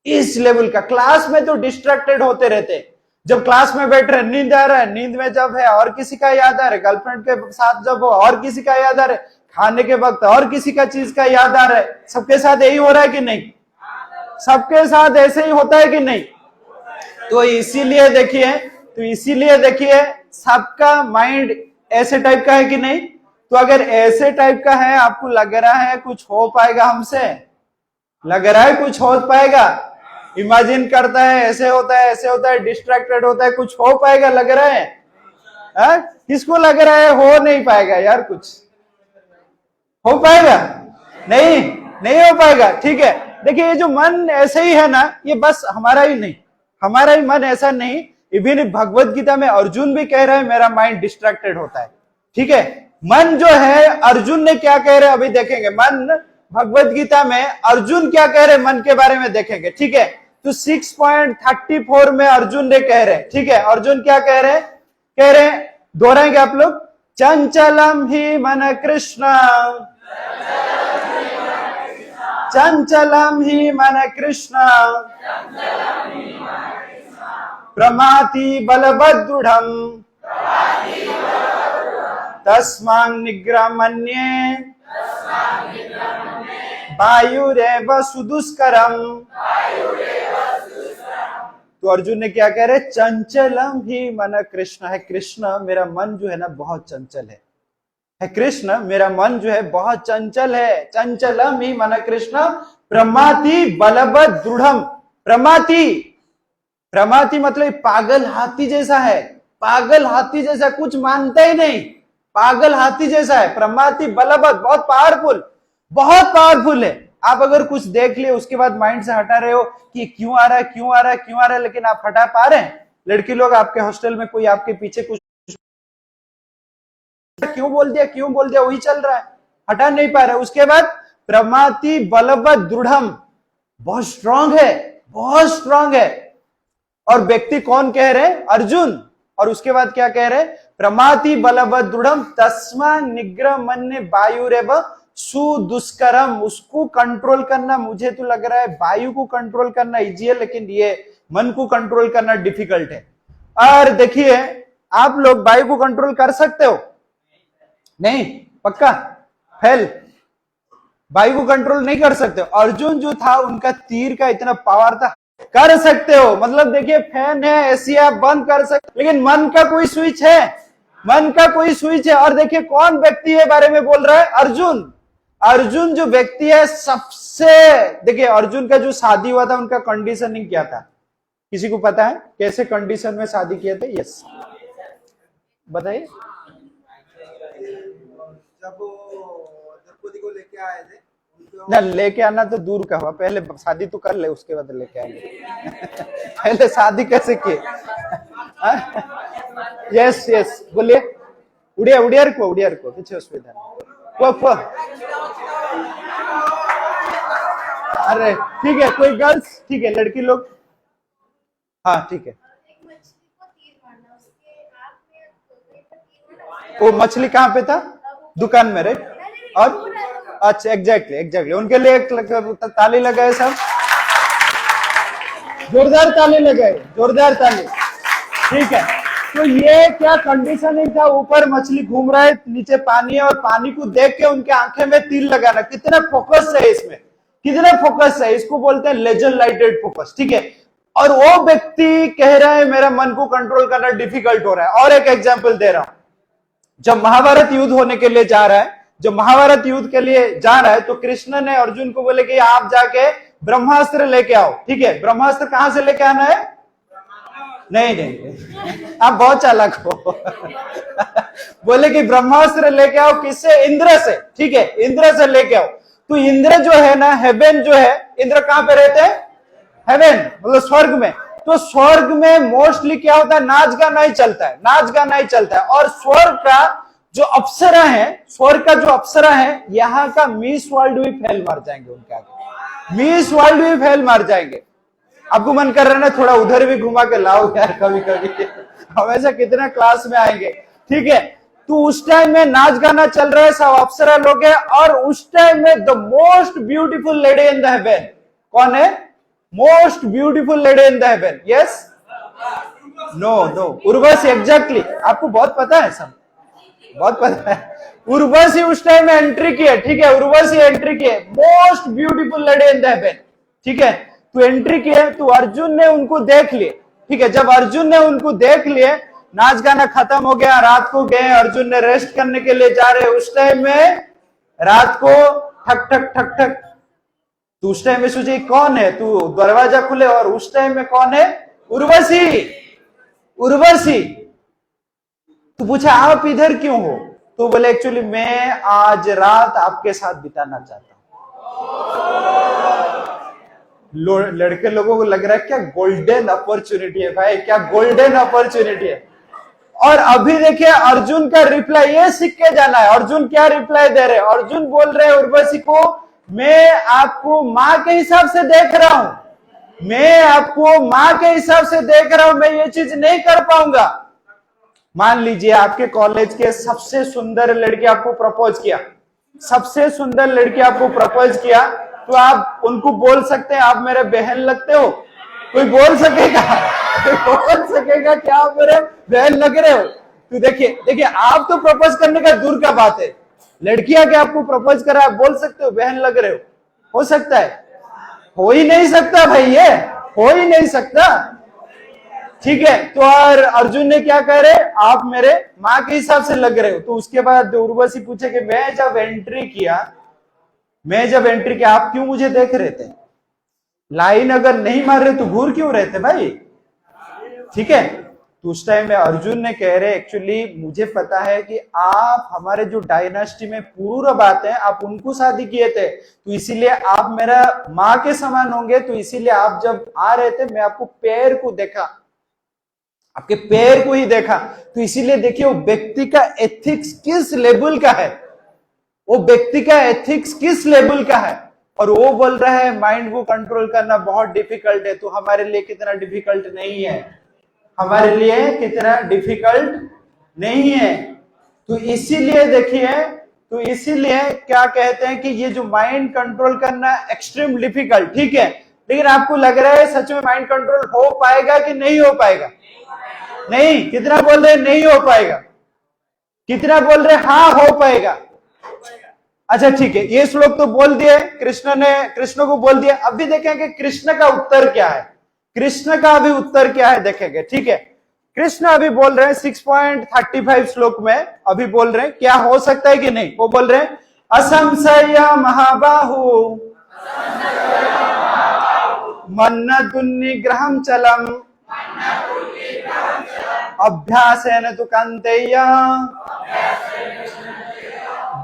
इस लेवल का। क्लास में तो डिस्ट्रैक्टेड होते रहते, जब क्लास में बैठ रहे नींद आ रहा है, नींद में जब है और किसी का याद आ रहा है, गर्लफ्रेंड के साथ जब हो और किसी का याद आ रहा है, खाने के वक्त और किसी का चीज का याद आ रहा है। सबके साथ यही हो रहा है कि नहीं? सबके साथ ऐसे ही होता है कि नहीं? तो इसीलिए देखिए सबका माइंड ऐसे टाइप का है कि नहीं? तो अगर ऐसे टाइप का है, आपको लग रहा है कुछ हो पाएगा हमसे? लग रहा है कुछ हो पाएगा? इमेजिन करता है ऐसे होता है, डिस्ट्रैक्टेड होता है, कुछ हो पाएगा? लग रहा है? किसको लग रहा है हो नहीं पाएगा यार? कुछ हो पाएगा? नहीं हो पाएगा। ठीक है, देखिए ये जो मन ऐसे ही है ना, ये बस हमारा ही मन ऐसा नहीं। इवन भगवत गीता में अर्जुन भी कह रहे हैं मेरा माइंड डिस्ट्रैक्टेड होता है। ठीक है, मन जो है, अर्जुन ने क्या कह रहे हैं अभी देखेंगे। मन भगवत गीता में अर्जुन क्या कह रहे हैं मन के बारे में देखेंगे। ठीक है, तो 6.34 में अर्जुन ने कह रहे हैं। ठीक है, अर्जुन क्या कह रहे हैं? दोहराएंगे आप लोग, चंचलम ही मन कृष्ण, चंचलम ही मन कृष्ण, प्रमाति बलवदृढ़म, तस्मां निग्रमन्ये वायुरेव सुदुष्करम। तो अर्जुन ने क्या कह रहे, चंचलम ही मन कृष्ण, है कृष्ण मेरा मन जो है ना बहुत चंचल है कृष्ण मेरा मन जो है बहुत चंचल है। चंचलम ही मन कृष्ण प्रमाति बलवद दृढ़म। प्रमाति, प्रमाति मतलब पागल हाथी जैसा है, पागल हाथी जैसा, कुछ मानता ही नहीं, पागल हाथी जैसा है। प्रमाति बलवद, बहुत पावरफुल, बहुत पावरफुल है। आप अगर कुछ देख लिए उसके बाद माइंड से हटा रहे हो कि क्यों आ रहा है, क्यों आ रहा है, क्यों आ रहा है, लेकिन आप हटा पा रहे हैं? लड़की लोग आपके हॉस्टल में कोई आपके पीछे कुछ क्यों बोल दिया वही चल रहा है, हटा नहीं पा रहे। उसके बाद प्रमाति बलवद दृढ़म, बहुत स्ट्रांग है, बहुत स्ट्रांग है। और व्यक्ति कौन कह रहे, अर्जुन। और उसके बाद क्या कह रहे, प्रमाति बलवद दृढ़म तस्मा निग्रमन्य वायुरेव सुदुष्करम। उसको कंट्रोल करना, मुझे तो लग रहा है वायु को कंट्रोल करना इजी है, लेकिन ये मन को कंट्रोल करना डिफिकल्ट है। और देखिए आप लोग वायु को कंट्रोल कर सकते हो? नहीं, पक्का फेल, वायु को कंट्रोल नहीं कर सकते। अर्जुन जो था उनका तीर का इतना पावर था, कर सकते हो। मतलब देखिए फैन है, एसी आप बंद कर सकते, लेकिन मन का कोई स्विच है, मन का कोई स्विच है। और देखिए कौन व्यक्ति है बारे में बोल रहा है, अर्जुन। अर्जुन जो व्यक्ति है सबसे, देखिए अर्जुन का जो शादी हुआ था उनका कंडीशनिंग क्या था, किसी को पता है कैसे कंडीशन में शादी किए थे? यस बताइए। जब द्रौपदी को लेके आए थे, ना लेके आना तो दूर का हुआ, पहले शादी तो कर ले उसके बाद लेके आएंगे। पहले शादी कैसे किए? यस यस बोलिए। उड़िया को पीछे असुविधा नहीं। अरे ठीक है, कोई गर्ल्स, ठीक है लड़की लोग, हाँ ठीक है। वो मछली कहाँ पे था? दुकान में, राइट? और अच्छा एग्जैक्टली उनके लिए एक ताली लगाए सब, जोरदार ताली लगाए, जोरदार ताली। ठीक है, तो ये क्या कंडीशन था, ऊपर मछली घूम रहा है, नीचे पानी है, और पानी को देख के उनके आंखें में तीर लगाना, कितना फोकस है इसमें, कितना फोकस है, इसको बोलते हैं लेजर लाइटेड फोकस। ठीक है, और वो व्यक्ति कह रहा है मेरा मन को कंट्रोल करना डिफिकल्ट हो रहा है। और एक एग्जाम्पल दे रहा हूं, जब महाभारत युद्ध होने के लिए जा रहा है, जब महाभारत युद्ध के लिए जा रहा है, तो कृष्ण ने अर्जुन को बोले कि आप जाके ब्रह्मास्त्र लेके आओ। ठीक है, ब्रह्मास्त्र कहां से लेके आना है? नहीं आप बहुत चालाक हो। बोले कि ब्रह्मास्त्र लेके आओ, किससे? इंद्र से। ठीक है, इंद्र से लेके आओ। तो इंद्र जो है ना, हेवन जो है, इंद्र कहां पे रहते हैं? हेवन मतलब स्वर्ग में। तो स्वर्ग में मोस्टली क्या होता है, नाच गाना ही चलता है, नाच गाना ही चलता है। और स्वर्ग का जो अप्सरा है, स्वर्ग का जो अप्सरा है, यहाँ का मिस वर्ल्ड भी फेल मार जाएंगे उनके आगे, मिस वर्ल्ड भी फेल मार जाएंगे। आपको मन कर रहा है ना थोड़ा उधर भी घुमा के लाओ यार, कभी कभी हमेशा कितना क्लास में आएंगे। ठीक है, तो उस टाइम में नाच गाना चल रहा है, सब अप्सरा लोग है, और उस टाइम में the most beautiful lady in the heaven कौन है? Most beautiful lady in the heaven, yes no Urvashi. Exactly, आपको बहुत पता है, सब बहुत पता है। उर्वशी उस टाइम में एंट्री की है। ठीक है, उर्वशी एंट्री की है, most beautiful lady in the haven. ठीक है, तो एंट्री की है, तो अर्जुन ने उनको देख लिए। ठीक है, जब अर्जुन ने उनको देख लिए, नाच गाना खत्म हो गया, रात को गए, अर्जुन ने रेस्ट करने के लिए जा रहे, उस टाइम में रात को ठक ठक ठक ठक, तो उस टाइम में सोचे कौन है, तू दरवाजा खुले, और उस टाइम में कौन है? उर्वशी। उर्वशी तो पूछा आप इधर क्यों हो? तो बोले एक्चुअली मैं आज रात आपके साथ बिताना चाहता हूं। लड़के लोगों को लग रहा है क्या गोल्डन अपॉर्चुनिटी है भाई, क्या गोल्डन अपॉर्चुनिटी है। और अभी देखिए अर्जुन का रिप्लाई, ये सीख के जाना है। अर्जुन क्या रिप्लाई दे रहे हैं? अर्जुन बोल रहे हैं उर्वशी को, मैं आपको माँ के हिसाब से देख रहा हूं, मैं आपको माँ के हिसाब से देख रहा हूं, मैं ये चीज नहीं कर पाऊंगा। मान लीजिए आपके कॉलेज के सबसे सुंदर लड़की आपको प्रपोज किया, सबसे सुंदर लड़की आपको प्रपोज किया, तो आप उनको बोल सकते हैं आप मेरे बहन लगते हो? कोई बोल सकेगा? कोई बोल सकेगा क्या आप मेरे बहन लग रहे हो? तो देखिए आप तो प्रपोज करने का दूर का बात है, लड़कियां क्या आपको प्रपोज करा आप बोल सकते हो बहन लग रहे हो सकता है? हो ही नहीं सकता भाई, ये हो ही नहीं सकता। ठीक है, तो और अर्जुन ने क्या कह रहे, आप मेरे माँ के हिसाब से लग रहे हो। तो उसके बाद उर्वशी पूछे कि मैं जब एंट्री किया आप क्यों मुझे देख रहे थे? लाइन अगर नहीं मार रहे तो घूर क्यों रहे थे भाई? ठीक है, तो उस टाइम में अर्जुन ने कह रहे एक्चुअली मुझे पता है कि आप हमारे जो डायनास्टी में पूर्व आते हैं आप उनको शादी किए थे, तो इसीलिए आप मेरा माँ के समान होंगे, तो इसीलिए आप जब आ रहे थे मैं आपको पैर को देखा, आपके पैर को ही देखा, तो इसीलिए देखिए वो व्यक्ति का एथिक्स किस लेवल का है, वो व्यक्ति का एथिक्स किस लेवल का है। और वो बोल रहा है माइंड को कंट्रोल करना बहुत डिफिकल्ट है, तो हमारे लिए कितना डिफिकल्ट नहीं है, हमारे लिए कितना डिफिकल्ट नहीं है। तो इसीलिए देखिए, तो इसीलिए क्या कहते हैं कि ये जो माइंड कंट्रोल करना एक्सट्रीम डिफिकल्ट, ठीक है, लेकिन आपको लग रहा है सच में माइंड कंट्रोल हो पाएगा कि नहीं हो पाएगा? नहीं, कितना बोल रहे नहीं हो पाएगा? कितना बोल रहे हाँ हो पाएगा? अच्छा ठीक है, ये श्लोक तो बोल दिए, कृष्ण को बोल दिया। अभी देखेंगे कृष्ण का उत्तर क्या है, कृष्ण का अभी उत्तर क्या है देखेंगे। ठीक है, कृष्ण अभी बोल रहे हैं 6.35 श्लोक में, अभी बोल रहे हैं क्या हो सकता है कि नहीं। वो बोल रहे हैं असंशय महाबाहु मन्नतुन्निग्रहं चलम अभ्यासेन तु कान्तेय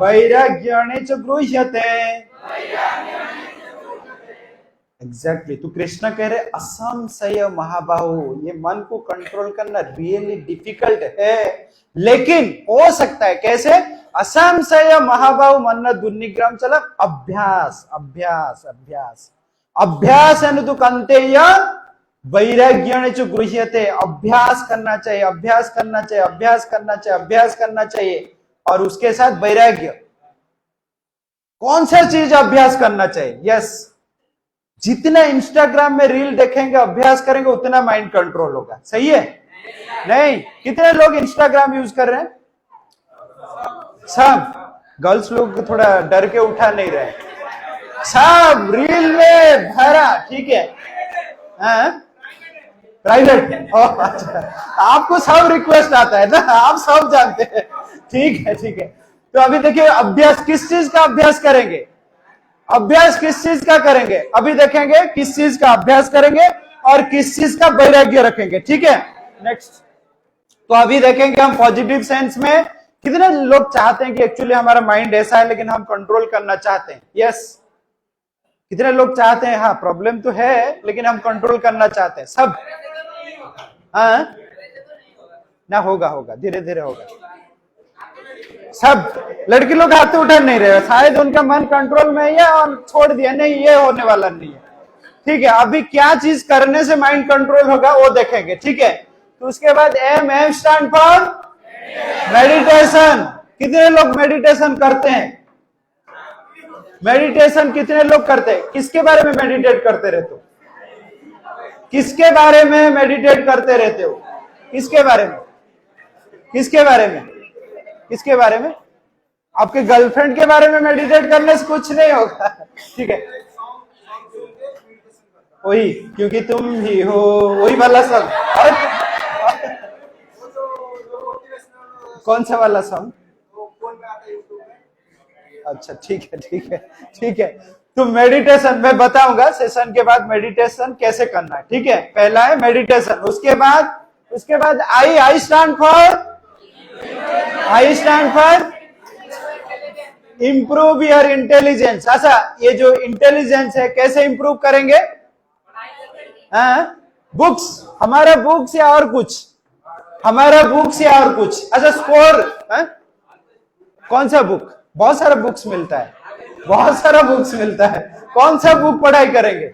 वैराग्येण च गृह्यते। एग्जैक्टली, तो कृष्ण कह रहे असंशय महाबाहु, ये मन को कंट्रोल करना रियली डिफिकल्ट है, लेकिन हो सकता है। कैसे? असंशय महाबाहु मन्नतुन्निग्रहं चलम अभ्यास अभ्यास अभ्यास अभ्यासेन तु कान्तेय वैराग्येण च गृह्यते। अभ्यास करना चाहिए, अभ्यास करना चाहिए, अभ्यास करना चाहिए, अभ्यास करना चाहिए, और उसके साथ वैराग्य। कौन सा चीज अभ्यास करना चाहिए? यस, जितना इंस्टाग्राम में रील देखेंगे अभ्यास करेंगे उतना माइंड कंट्रोल होगा। सही है? नहीं, कितने लोग इंस्टाग्राम यूज कर रहे हैं? सब गर्ल्स लोग थोड़ा डर के उठा नहीं रहे, सब रील में भरा। ठीक है, प्राइवेट। अच्छा, आपको सब रिक्वेस्ट आता है ना, आप सब जानते हैं। ठीक है, ठीक है। तो अभी देखिए अभ्यास किस चीज का अभ्यास करेंगे, अभ्यास किस चीज का करेंगे, अभी देखेंगे किस चीज का अभ्यास करेंगे और किस चीज का वैराग्य रखेंगे। ठीक है, नेक्स्ट। तो अभी देखेंगे हम पॉजिटिव सेंस में कितने लोग चाहते हैं कि एक्चुअली हमारा माइंड ऐसा है लेकिन हम कंट्रोल करना चाहते हैं। यस, कितने लोग चाहते हैं? हाँ, प्रॉब्लम तो है लेकिन हम कंट्रोल करना चाहते हैं सब। हाँ ना, होगा होगा, धीरे धीरे होगा। सब लड़के लोग हाथ उठा नहीं रहे, शायद उनका मन कंट्रोल में ही है और छोड़ दिया, नहीं ये होने वाला नहीं है। ठीक है, अभी क्या चीज करने से माइंड कंट्रोल होगा वो देखेंगे। ठीक है, तो उसके बाद एम स्टैंड फॉर मेडिटेशन। कितने लोग मेडिटेशन करते हैं? मेडिटेशन कितने लोग करते हैं? किसके बारे में मेडिटेट करते रहते हो? किसके बारे में मेडिटेट करते रहते हो? किसके बारे में? किसके बारे में? किसके बारे में? आपके गर्लफ्रेंड के बारे में मेडिटेट करने से कुछ नहीं होगा। ठीक है, वही, क्योंकि तुम ही हो, वही वाला सब। कौन सा वाला सॉन्ग? अच्छा ठीक है, ठीक है, ठीक है। तो मेडिटेशन मैं बताऊंगा सेशन के बाद मेडिटेशन कैसे करना है। ठीक है, पहला है मेडिटेशन, उसके बाद आई stand for improve your intelligence. अच्छा, ये जो इंटेलिजेंस है कैसे इंप्रूव करेंगे? बुक्स, हमारा बुक्स या और कुछ? हमारा बुक्स या और कुछ? अच्छा, स्कोर, कौन सा बुक? बहुत सारा बुक्स मिलता है, बहुत सारा बुक्स मिलता है। कौन सा बुक पढ़ाई करेंगे?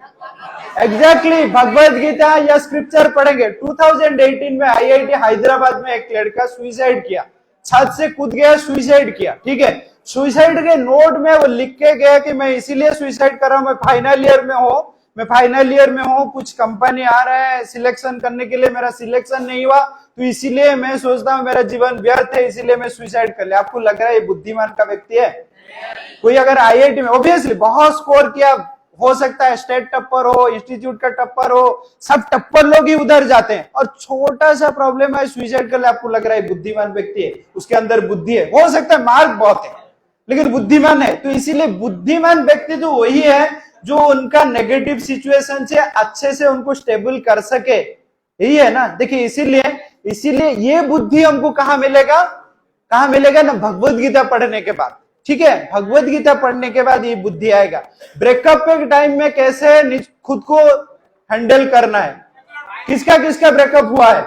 एग्जैक्टली भगवत गीता या स्क्रिप्चर पढ़ेंगे। 2018 में आईआईटी हैदराबाद में एक लड़का सुइसाइड किया, छत से कूद गया, सुइसाइड किया, ठीक है। सुइसाइड के नोट में वो लिख के गया कि मैं इसीलिए सुइसाइड कर रहा हूं, मैं फाइनल ईयर में हूं, कुछ कंपनी आ रहा है सिलेक्शन करने के लिए, मेरा सिलेक्शन नहीं हुआ, तो इसीलिए मैं सोचता हूं मेरा जीवन व्यर्थ है, इसीलिए मैं सुइसाइड कर लिया। आपको लग रहा है ये बुद्धिमान का व्यक्ति है? कोई अगर आईआईटी में ऑब्वियसली बहुत स्कोर किया, हो सकता है स्टेट टप्पर हो, इंस्टीट्यूट का टप्पर हो, सब टप्पर लोग ही उधर जाते हैं, और छोटा सा प्रॉब्लम है सुइसाइड कर ले, आपको लग रहा है बुद्धिमान व्यक्ति है, उसके अंदर बुद्धि है, हो सकता है मार्क बहुत है लेकिन बुद्धिमान है। तो इसीलिए बुद्धिमान व्यक्ति तो वही है जो उनका नेगेटिव सिचुएशन से अच्छे से उनको स्टेबल कर सके, यही है ना। देखिए इसीलिए ये बुद्धि हमको कहां मिलेगा ना, भगवत गीता पढ़ने के बाद, ठीक है। भगवत गीता पढ़ने के बाद ये बुद्धि आएगा। ब्रेकअप के टाइम में कैसे खुद को हैंडल करना है, किसका ब्रेकअप हुआ है,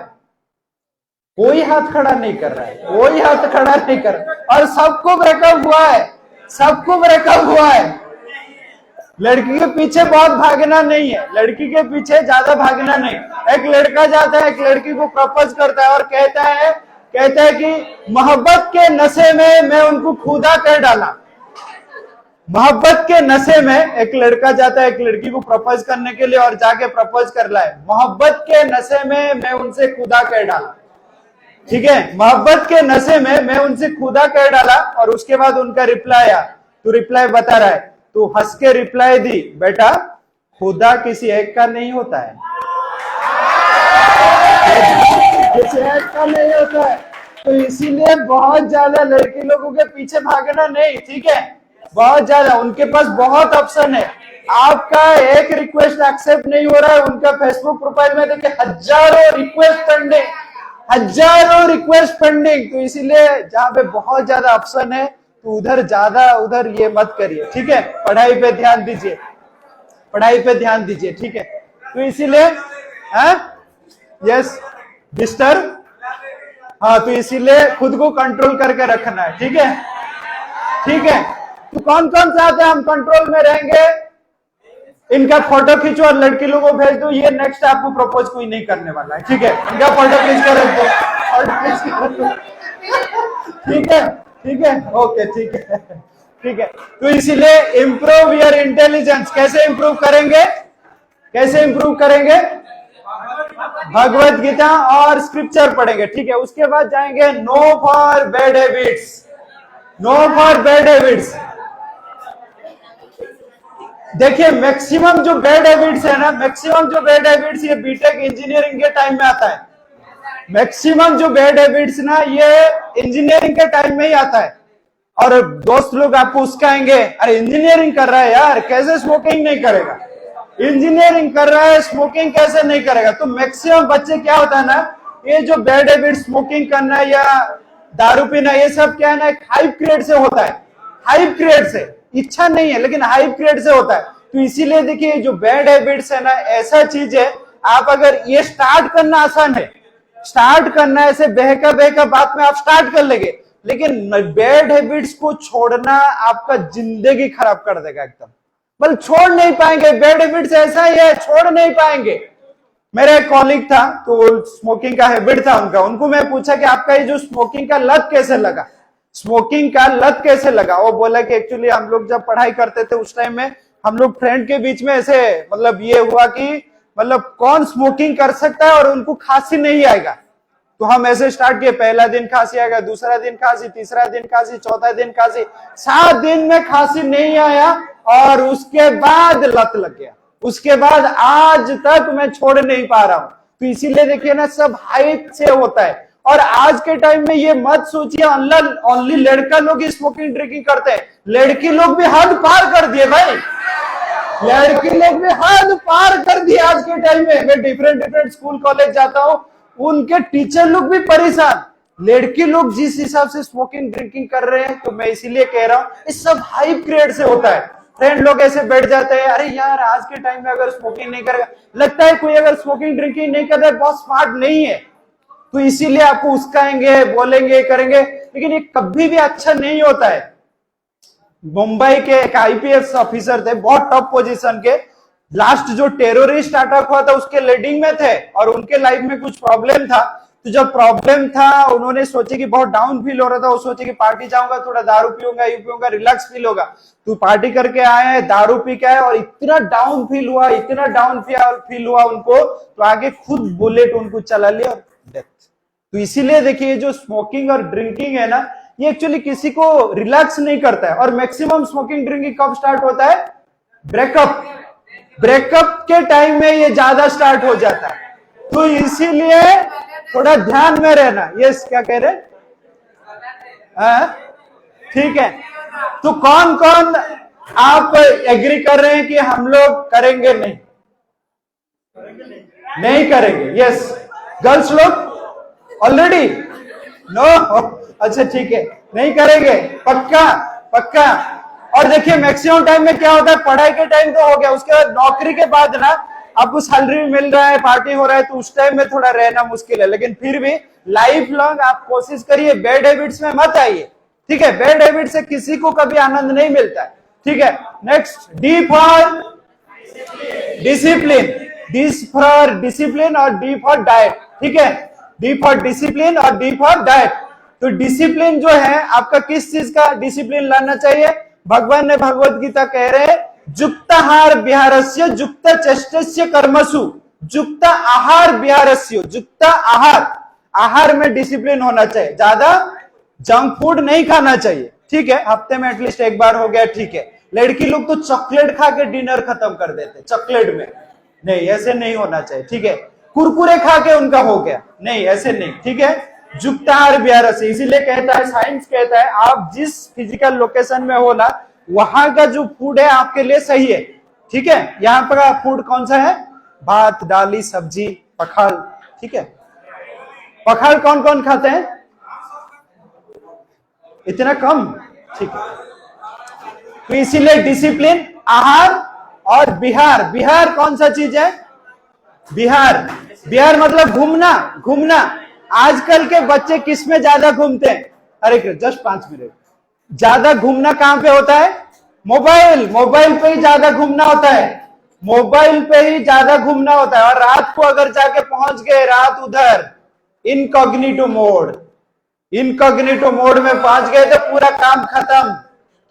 कोई हाथ खड़ा नहीं कर रहा है, और सबको ब्रेकअप हुआ है, लड़की के पीछे बहुत भागना नहीं है, लड़की के पीछे ज्यादा भागना नहीं। एक लड़का जाता है, एक लड़की को प्रपोज करता है और कहता है कि मोहब्बत के नशे में मैं उनको खुदा कर डाला। मोहब्बत के नशे में एक लड़का जाता है एक लड़की को प्रपोज करने के लिए और जाके प्रपोज कर लाए, मोहब्बत के नशे में मैं उनसे खुदा कर डाला, ठीक है। मोहब्बत के नशे में मैं उनसे खुदा कर डाला, और उसके बाद उनका रिप्लाई आया, तो रिप्लाई बता रहा है, तो हंस के रिप्लाई दी, बेटा खुदा किसी एक का नहीं होता है, किसी एक का नहीं होता है। तो इसीलिए बहुत ज्यादा लड़की लोगों के पीछे भागना नहीं, ठीक है। बहुत ज्यादा, उनके पास बहुत ऑप्शन है, आपका एक रिक्वेस्ट एक्सेप्ट नहीं हो रहा है, उनका फेसबुक प्रोफाइल में देखिए हजारों रिक्वेस्ट पेंडिंग। तो इसीलिए जहां पे बहुत ज्यादा ऑप्शन है तो उधर ये मत करिए, ठीक है। पढ़ाई पे ध्यान दीजिए, ठीक है। तो इसीलिए यस मिस्टर, हाँ, तो इसीलिए खुद को कंट्रोल करके रखना है, ठीक है। तो कौन चाहते हैं हम कंट्रोल में रहेंगे, इनका फोटो खींचो और लड़की लोगों को भेज दो, ये नेक्स्ट आपको प्रपोज कोई नहीं करने वाला है, ठीक है। इनका फोटो खींच कर रख दो, ठीक है, ओके, ठीक है। तो इसीलिए इंप्रूव योर इंटेलिजेंस, कैसे इंप्रूव करेंगे? भगवत गीता और स्क्रिप्चर पढ़ेंगे, ठीक है। उसके बाद जाएंगे नो फॉर बैड हैबिट्स। देखिए मैक्सिमम जो बैड हैबिट्स है ना, ये बीटेक इंजीनियरिंग के टाइम में आता है। मैक्सिमम जो बैड हैबिट्स ना ये इंजीनियरिंग के टाइम में ही आता है, और दोस्त लोग आपको उस्काएंगे, अरे इंजीनियरिंग कर रहा है यार, कैसे स्मोकिंग नहीं करेगा, इंजीनियरिंग कर रहा है स्मोकिंग कैसे नहीं करेगा। तो मैक्सिमम बच्चे क्या होता है ना, ये जो बैड हैबिट स्मोकिंग करना या दारू पीना, ये सब क्या है ना, एक हाइप क्रिएट से होता है, इच्छा नहीं है लेकिन हाइप क्रिएट से होता है। तो इसीलिए देखिए जो बैड हैबिट्स है ना, ऐसा चीज है, आप अगर ये स्टार्ट करना आसान है, ऐसे बहका बात में आप स्टार्ट कर लेंगे, लेकिन बैड हैबिट्स को छोड़ना आपका जिंदगी खराब कर देगा एकदम, बल छोड़ नहीं पाएंगे। बैड हैबिट्स ऐसा ही है, छोड़ नहीं पाएंगे। मेरा एक कॉलीग था, तो स्मोकिंग का हैबिट था उनको मैं पूछा कि आपका ये जो स्मोकिंग का लत कैसे लगा, वो बोला कि एक्चुअली हम लोग जब पढ़ाई करते थे उस टाइम में हम लोग फ्रेंड के बीच में ऐसे मतलब ये हुआ कि मतलब कौन स्मोकिंग कर सकता है और उनको खांसी नहीं आएगा, तो हम ऐसे स्टार्ट किए, पहला दिन खांसी आएगा, दूसरा दिन खांसी, तीसरा दिन खांसी, चौथा दिन खांसी, 7 दिन में खांसी नहीं आया, और उसके बाद लत लग गया। उसके बाद आज तक मैं छोड़ नहीं पा रहा हूं। तो इसीलिए देखिए ना, सब हाइप से होता है। और आज के टाइम में ये मत सोचिए ओनली लड़का लोग ही स्मोकिंग ड्रिंकिंग करते हैं, लड़की लोग भी हद पार कर दिए भाई, लड़की लोग भी हद पार कर दिए आज के टाइम में। मैं डिफरेंट स्कूल कॉलेज जाता हूँ, उनके टीचर लोग भी परेशान, लड़की लोग जिस हिसाब से स्मोकिंग ड्रिंकिंग कर रहे हैं। तो मैं इसीलिए कह रहा हूँ, इस सब हाइप क्रिएट से होता है। फ्रेंड लोग ऐसे बैठ जाते हैं, अरे यार आज के टाइम में अगर स्मोकिंग नहीं करेगा, लगता है कोई अगर स्मोकिंग ड्रिंकिंग नहीं कर रहा है बहुत स्मार्ट नहीं है, तो इसीलिए आपको उस्काएंगे, बोलेंगे, करेंगे, लेकिन ये कभी भी अच्छा नहीं होता है। मुंबई के एक आईपीएस ऑफिसर थे, बहुत टॉप पोजीशन के, लास्ट जो टेररिस्ट अटैक हुआ था उसके लीडिंग में थे और उनके लाइफ में कुछ प्रॉब्लम था। तो जब प्रॉब्लम था उन्होंने सोचे कि बहुत डाउन फील हो रहा था, वो सोचे कि पार्टी जाऊंगा, थोड़ा दारू पीऊंगा, ये पीऊंगा, रिलैक्स फील होगा। तो पार्टी करके आए हैं, दारू पी के आए और इतना डाउन फील हुआ, इतना डाउन फील हुआ उनको, तो आगे खुद बुलेट उनको चला लिया और डेथ। तो इसीलिए देखिए जो स्मोकिंग और ड्रिंकिंग है ना, ये एक्चुअली किसी को रिलैक्स नहीं करता है। और मैक्सिमम स्मोकिंग ड्रिंकिंग कब स्टार्ट होता है? ब्रेकअप के टाइम में ये ज्यादा स्टार्ट हो जाता है। तो इसीलिए थोड़ा ध्यान में रहना। यस, क्या कह रहे? ठीक है। तो कौन कौन आप एग्री कर रहे हैं कि हम लोग करेंगे? नहीं करेंगे। यस, गर्ल्स लोग ऑलरेडी नो। अच्छा ठीक है, नहीं करेंगे, पक्का। और देखिए मैक्सिमम टाइम में क्या होता है, पढ़ाई के टाइम तो हो गया, उसके बाद नौकरी के बाद ना आपको सैलरी मिल रहा है, पार्टी हो रहा है, तो उस टाइम में थोड़ा रहना मुश्किल है। लेकिन फिर भी लाइफ लॉन्ग आप कोशिश करिए बैड हैबिट्स में मत आइए। ठीक है, बैड हैबिट से किसी को कभी आनंद नहीं मिलता है। ठीक है, नेक्स्ट, डी फॉर डिसिप्लिन और डी फॉर डाइट। ठीक है, डी फॉर डिसिप्लिन और डी फॉर डाइट। तो डिसिप्लिन जो है आपका किस चीज का डिसिप्लिन लाना चाहिए? भगवान ने भगवत गीता कह रहे हैं, युक्ताहार विहारस्य युक्त चेष्टस्य कर्मसु, युक्त आहार विहारस्य, युक्त आहार में डिसिप्लिन होना चाहिए। ज्यादा जंक फूड नहीं खाना चाहिए। ठीक है, हफ्ते में एटलीस्ट एक बार हो गया, ठीक है। लड़की लोग तो चॉकलेट खा के डिनर खत्म कर देते, चॉकलेट में नहीं, ऐसे नहीं होना चाहिए। ठीक है, कुरकुरे खा के उनका हो गया, नहीं ऐसे नहीं। ठीक है, युक्ताहार विहार से, इसीलिए कहता है, साइंस कहता है, आप जिस फिजिकल लोकेशन में हो ना, वहां का जो फूड है आपके लिए सही है। ठीक है, यहाँ पर फूड कौन सा है? भात, दाली, सब्जी, पखाल। ठीक है, पखाल कौन कौन खाते हैं? इतना कम। ठीक है, तो इसीलिए डिसिप्लिन, आहार और बिहार कौन सा चीज है? बिहार मतलब घूमना। आजकल के बच्चे किस में ज्यादा घूमते हैं? अरे जस्ट 5 मिनट। ज्यादा घूमना कहां पे होता है? मोबाइल पे ही ज्यादा घूमना होता है। और रात को अगर जाके पहुंच गए, रात उधर इनकॉग्निटो मोड में पहुंच गए तो पूरा काम खत्म।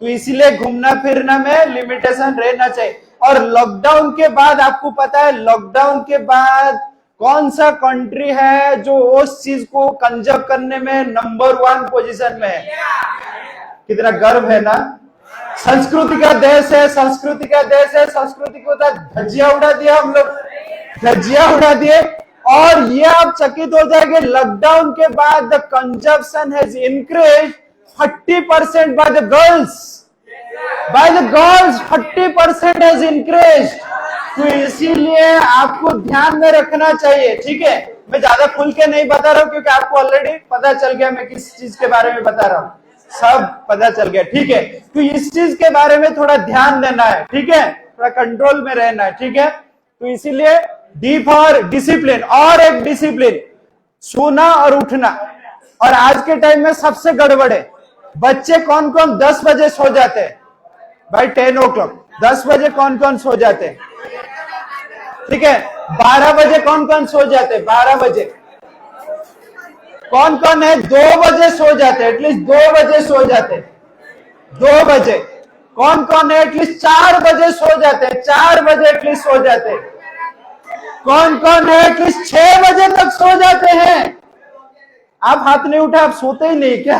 तो इसलिए घूमना फिरना में लिमिटेशन रहना चाहिए। और लॉकडाउन के बाद आपको पता है, लॉकडाउन के बाद कौन सा कंट्री है जो उस चीज को कंजर्व करने में नंबर 1 पोजीशन में है? कितना गर्व है ना। संस्कृति का देश है। संस्कृति को धज्जियां उड़ा दिया हम लोग, और ये आप चकित हो जाएंगे, लॉकडाउन के बाद the consumption has increase 30% by the girls 30% has increase. तो इसीलिए आपको ध्यान में रखना चाहिए। ठीक है, मैं ज्यादा खुल के नहीं बता रहा हूं क्योंकि आपको ऑलरेडी पता चल गया मैं किस चीज के बारे में बता रहा हूं, सब पता चल गया। ठीक है, तो इस चीज के बारे में थोड़ा ध्यान देना है। ठीक है, थोड़ा कंट्रोल में रहना है। ठीक है, तो इसीलिए डी फॉर डिसिप्लिन। और एक डिसिप्लिन, सोना और उठना। और आज के टाइम में सबसे गड़बड़ है, बच्चे कौन कौन 10 बजे सो जाते हैं? भाई 10 o'clock 10 बजे कौन कौन सो जाते हैं? ठीक है, 12 बजे कौन कौन सो जाते हैं? 12 बजे कौन कौन है? 2 बजे सो जाते हैं, एटलीस्ट 2 बजे सो जाते हैं। 2 बजे कौन कौन है? एटलीस्ट 4 बजे सो जाते हैं, 4 बजे एटलीस्ट सो जाते हैं। कौन कौन है? एटलीस्ट 6 बजे तक सो जाते हैं। आप हाथ नहीं उठा, आप सोते ही नहीं क्या?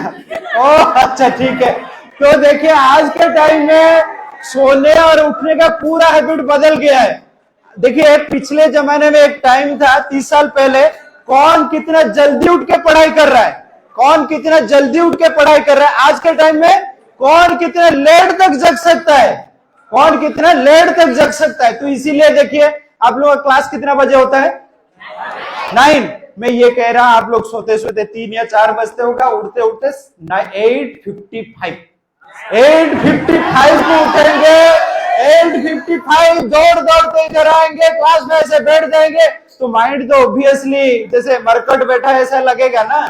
ओह अच्छा ठीक है। तो देखिए आज के टाइम में सोने और उठने का पूरा हैबिट बदल गया है। देखिए पिछले जमाने में एक टाइम था 30 साल पहले, कौन कितना जल्दी उठ के पढ़ाई कर रहा है, आज के टाइम में कौन कितना लेट तक जग सकता है। तो इसीलिए देखिए आप लोग का क्लास कितना बजे होता है? 9। मैं ये कह रहा आप लोग सोते 3 या 4 बजते होगा, उठते 8:55 को उठेंगे। 8:55 दौड़ते इधर आएंगे, क्लास में ऐसे बैठ जाएंगे तो माइंड तो ऑब्वियसली जैसे मरकट बैठा ऐसा लगेगा ना।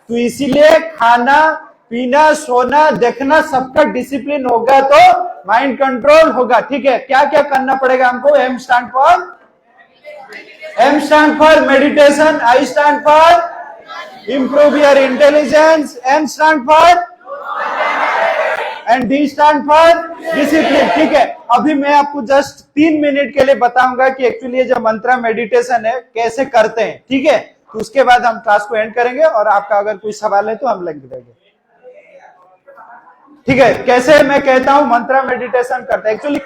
तो इसीलिए खाना पीना सोना देखना सबका डिसिप्लिन होगा तो माइंड कंट्रोल होगा। ठीक है, क्या क्या करना पड़ेगा हमको? M stand for meditation, I stand for improve your intelligence, M stand for and D stand for discipline. ठीक है, अभी मैं आपको जस्ट 3 मिनट के लिए बताऊंगा कि एक्चुअली ये जो मंत्रा मेडिटेशन है कैसे करते हैं। ठीक है, तो उसके बाद हम क्लास को एंड करेंगे और आपका अगर कोई सवाल है तो हम लग देंगे। ठीक है, कैसे मैं कहता हूं मंत्रा मेडिटेशन करते हैं। एक्चुअली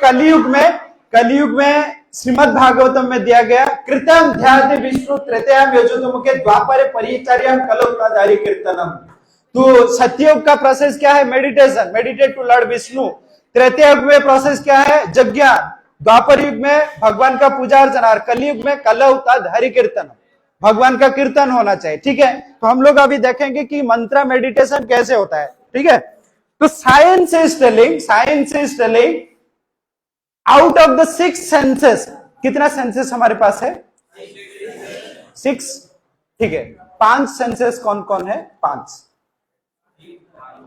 कलयुग में श्रीमद् भागवतम में दिया गया कृतम ध्याते विष्णु त्रेतयाम यजुर्मुखे द्वापरे परिचर्याम कलौताधारी कीर्तनम। तो सत्ययुग का प्रोसेस क्या है? Meditation, meditate to Lord Vishnu. त्रेतया युग में प्रोसेस क्या है? यज्ञ। द्वापर युग में भगवान का पूजा अर्चना, और कलयुग में कलौताधारी कीर्तन, भगवान का कीर्तन होना चाहिए। ठीक है, तो हम लोग अभी देखेंगे कि मंत्रा मेडिटेशन कैसे होता है। ठीक है, तो science is telling out of the 6 senses, कितना सेंसेस हमारे पास है? 6। ठीक है, 5 सेंसेस कौन कौन है? 5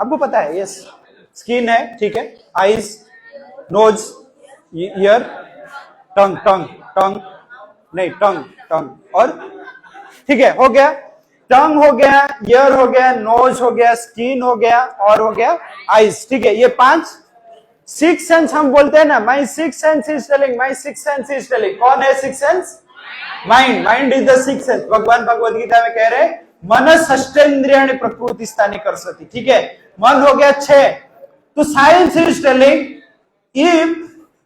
आपको पता है? यस, स्किन है, ठीक है, आईज, नोज, ईयर, टंग और ठीक है, हो गया, टंग हो गया, ईयर हो गया, नोज हो गया, स्किन हो गया और हो गया आईज। ठीक है, ये 5 6 सेंस हम बोलते हैं ना, माई 6 सेंस इज टेलिंग। कौन है 6 sense? Mind is the 6 sense. भगवान भगवद गीता में कह रहे हैं मनस षष्ठेन्द्रियाणि प्रकृति स्थानी करसति। ठीक है, मन हो गया 6। तो science is telling if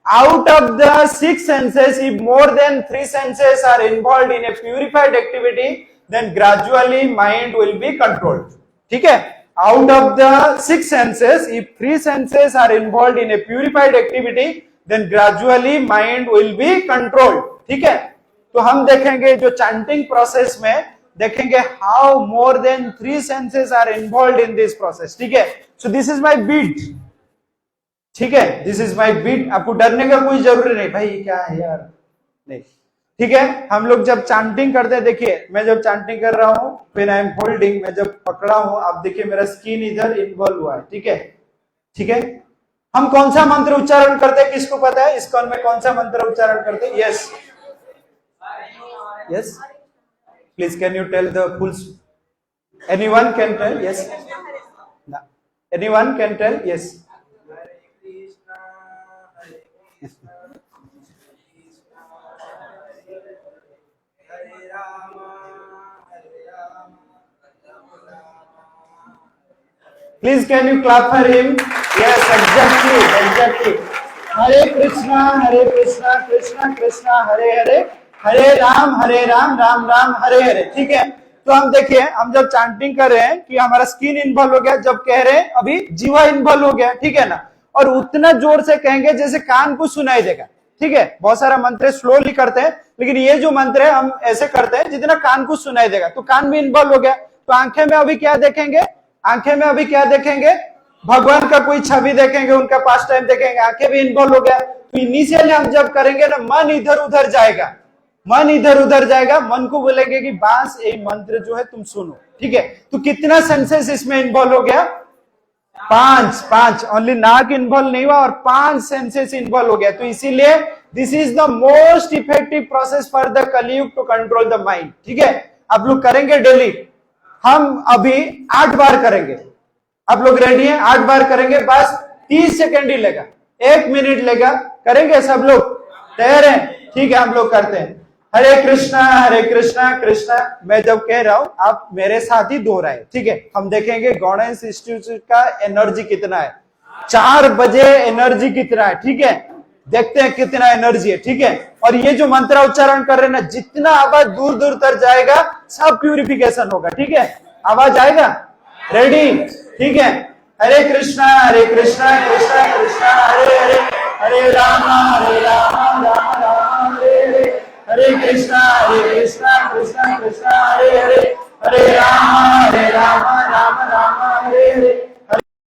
out of the 6 senses, if more than 3 senses are involved in a purified activity, then gradually mind will be controlled. ठीक है, out of the 6 senses, if 3 senses are involved in a purified activity, then gradually mind will be controlled. ठीक है, तो हम देखेंगे जो chanting process में देखेंगे how more than 3 senses are involved in this process. ठीक है, so this is my beat. ठीक है, दिस इज माई बीट। आपको डरने का कोई जरूरी नहीं, भाई क्या है यार, नहीं। ठीक है, हम लोग जब चांटिंग करते हैं, देखिए मैं जब चांटिंग कर रहा हूं, व्हेन आई एम होल्डिंग, मैं जब पकड़ा हूं, आप देखिए मेरा स्किन इधर इन्वॉल्व हुआ है। ठीक है, ठीक है, हम कौन सा मंत्र उच्चारण करते हैं, किसको पता है? इस्कॉन में कौन सा मंत्र उच्चारण करते हैं? Yes yes, please can you tell the full? Anyone can tell? Yes, anyone can tell? Yes, Please can you clap for him? Yes, exactly. Hare Krishna, Krishna Krishna, Hare Hare, Hare Ram, Ram Ram, Hare Hare. ठीक है, तो हम देखिए, हम जब chanting कर रहे हैं कि हमारा स्किन इन्वॉल्व हो गया, जब कह रहे हैं अभी जीवा इन्वॉल्व हो गया। ठीक है ना, और उतना जोर से कहेंगे जैसे कान को सुनाई देगा। ठीक है, बहुत सारा मंत्र स्लोली करते हैं, लेकिन ये जो मंत्र है हम ऐसे करते हैं जितना कान को सुनाई देगा, तो कान भी इन्वॉल्व हो गया। तो आंखें में अभी क्या देखेंगे? भगवान का कोई छवि देखेंगे, उनका पास टाइम देखेंगे, आंखें भी इन्वॉल्व हो गया। तो इनिशियली हम जब करेंगे ना, मन इधर उधर जाएगा, मन को बोलेंगे कि बांस ये मंत्र जो है तुम सुनो। ठीक है, तो कितना सेंसेस इसमें इन्वॉल्व हो गया? 5। ओनली नाक इन्वॉल्व नहीं हुआ और 5 सेंसेस इन्वॉल्व हो गया। तो इसीलिए this is the most effective process for the कलयुग टू कंट्रोल द माइंड। ठीक है, आप लोग करेंगे डेली, हम अभी 8 बार करेंगे। आप लोग रेडी हैं? 8 बार करेंगे, बस 30 सेकंड ही लेगा, 1 मिनट लेगा। करेंगे सब लोग? तैयार हैं? ठीक है, हम लोग करते हैं। हरे कृष्णा कृष्णा, मैं जब कह रहा हूं आप मेरे साथ ही दोहराए। ठीक है, हम देखेंगे गणेश इंस्टीट्यूट का एनर्जी कितना है, 4 बजे एनर्जी कितना है। ठीक है, देखते हैं कितना एनर्जी है। ठीक है, और ये जो मंत्र उच्चारण कर रहे हैं ना, जितना आवाज दूर दूर तक जाएगा सब प्यूरिफिकेशन होगा। ठीक है, आवाज आएगा? रेडी? ठीक है, हरे कृष्णा कृष्णा कृष्णा हरे हरे, हरे राम राम राम हरे हरे, हरे कृष्णा कृष्णा कृष्णा हरे हरे, हरे राम राम राम हरे हरे,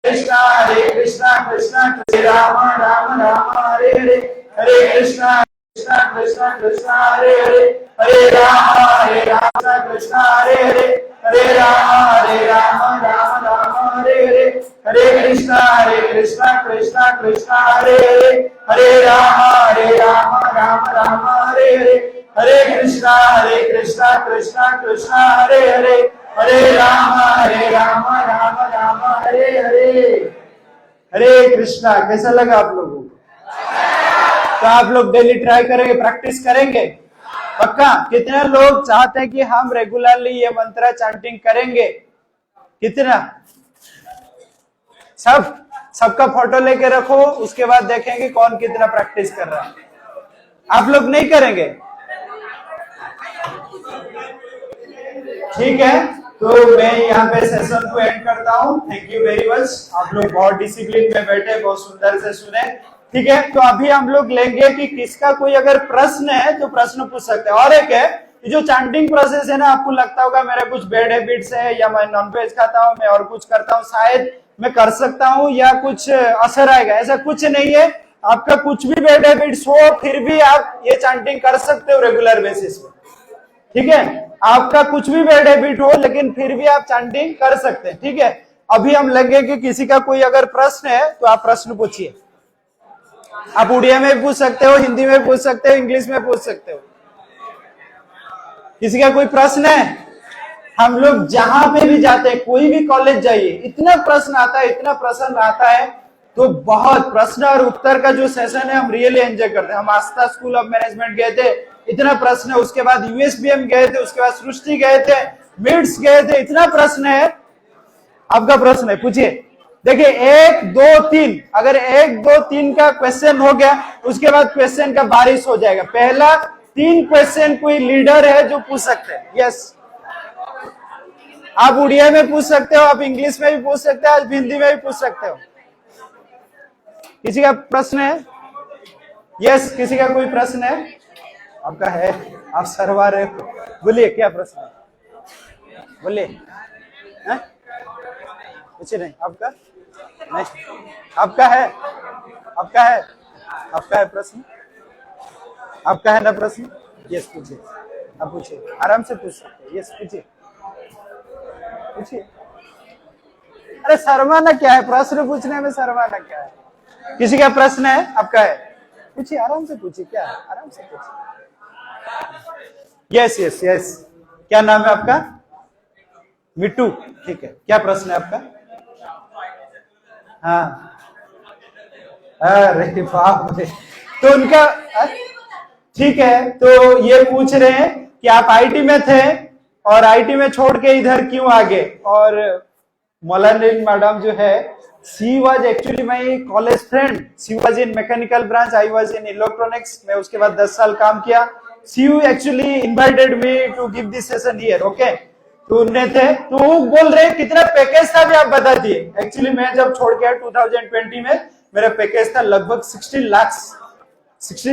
कृष्णा कृष्णा हरे राम हरे हरे, हरे कृष्णा कृष्णा हरे हरे, हरे राम कृष्णा हरे हरे, हरे राम राम हरे हरे, हरे कृष्णा कृष्णा कृष्णा कृष्णा हरे हरे, हरे राम राम राम हरे हरे, हरे कृष्णा कृष्णा कृष्णा हरे हरे, हरे राम राम राम हरे हरे। हरे कृष्णा। कैसा लगा आप लोगों को? तो आप लोग डेली ट्राई करेंगे, प्रैक्टिस करेंगे पक्का? कितने लोग चाहते हैं कि हम रेगुलरली ये मंत्र चैंटिंग करेंगे? कितना? सबका फोटो लेके रखो, उसके बाद देखेंगे कौन कितना प्रैक्टिस कर रहा है। आप लोग नहीं करेंगे? ठीक है, तो मैं यहाँ पे सेशन को एंड करता हूँ। Thank you very much. आप लोग बहुत डिसिप्लिन में बैठे, बहुत सुंदर से सुने। ठीक है, तो अभी हम लोग लेंगे कि किसका कोई अगर प्रश्न है तो प्रश्न पूछ सकते हैं। और एक है, जो चैंटिंग प्रोसेस है ना, आपको लगता होगा मेरा कुछ बैड हैबिट्स है, या मैं नॉनवेज खाता हूँ, मैं और कुछ करता हूँ, शायद मैं कर सकता हूँ या कुछ असर आएगा, ऐसा कुछ नहीं है। आपका कुछ भी बैड हैबिट्स हो, फिर भी आप ये चैंटिंग कर सकते हो रेगुलर बेसिस पे। ठीक है, आपका कुछ भी बैड हैबिट हो, लेकिन फिर भी आप चैंटिंग कर सकते हैं। ठीक है, अभी हम लेंगे कि किसी का कोई अगर प्रश्न है तो आप प्रश्न पूछिए। आप उड़िया में पूछ सकते हो, हिंदी में पूछ सकते हो, इंग्लिश में पूछ सकते हो। किसी का कोई प्रश्न है? हम लोग जहां पे भी जाते हैं, कोई भी कॉलेज जाइए, इतना प्रश्न आता है, इतना प्रश्न आता है। तो बहुत प्रश्न और उत्तर का जो सेशन है हम रियली एंजॉय करते हैं। हम आस्था स्कूल ऑफ मैनेजमेंट गए थे, इतना प्रश्न है। उसके बाद यूएसबीएम गए थे, उसके बाद सृष्टि गए थे, मिड्स गए थे, इतना प्रश्न है। आपका प्रश्न है, पूछिए। देखिए 1 2 3, अगर 1 2 3 का क्वेश्चन हो गया, उसके बाद क्वेश्चन का बारिश हो जाएगा। पहला 3 क्वेश्चन कोई लीडर है जो पूछ सकते हैं। यस, आप उड़िया में पूछ सकते हो, आप इंग्लिश में भी पूछ सकते हो, आप हिंदी में भी पूछ सकते हो। किसी का प्रश्न है? यस, किसी का कोई प्रश्न है? आपका है, आप सरवा रहे हो, बोलिए क्या प्रश्न है, बोलिए। कुछ नहीं, आपका नहीं, आपका है, आपका है, आपका है प्रश्न, आपका है ना प्रश्न? यस, पूछिए, आप पूछिए, आराम से पूछ सकते हैं। यस, पूछिए पूछिए। अरे शर्माना क्या है, प्रश्न पूछने में शर्माना क्या है? किसी का प्रश्न है? आपका है, पूछिए, आराम से पूछिए, क्या है, आराम से पूछिए। यस यस यस, क्या नाम है आपका? मिट्टू, ठीक है, क्या प्रश्न है आपका? हाँ, अरे बाप रे, तो उनका ठीक है, तो ये पूछ रहे हैं कि आप आईटी में थे और आईटी में छोड़ के इधर क्यों आ गए? और मौलानी मैडम जो है, she was actually my college friend. She was in mechanical branch, I was in electronics. मैं उसके बाद 10 साल काम किया। She actually invited me to give this session here. Okay, तो उन्हें थे, तो बोल रहे कितना पैकेज था भी आप बता दिए। एक्चुअली मैं जब छोड़ के 2020 में मेरा पैकेज था लगभग 16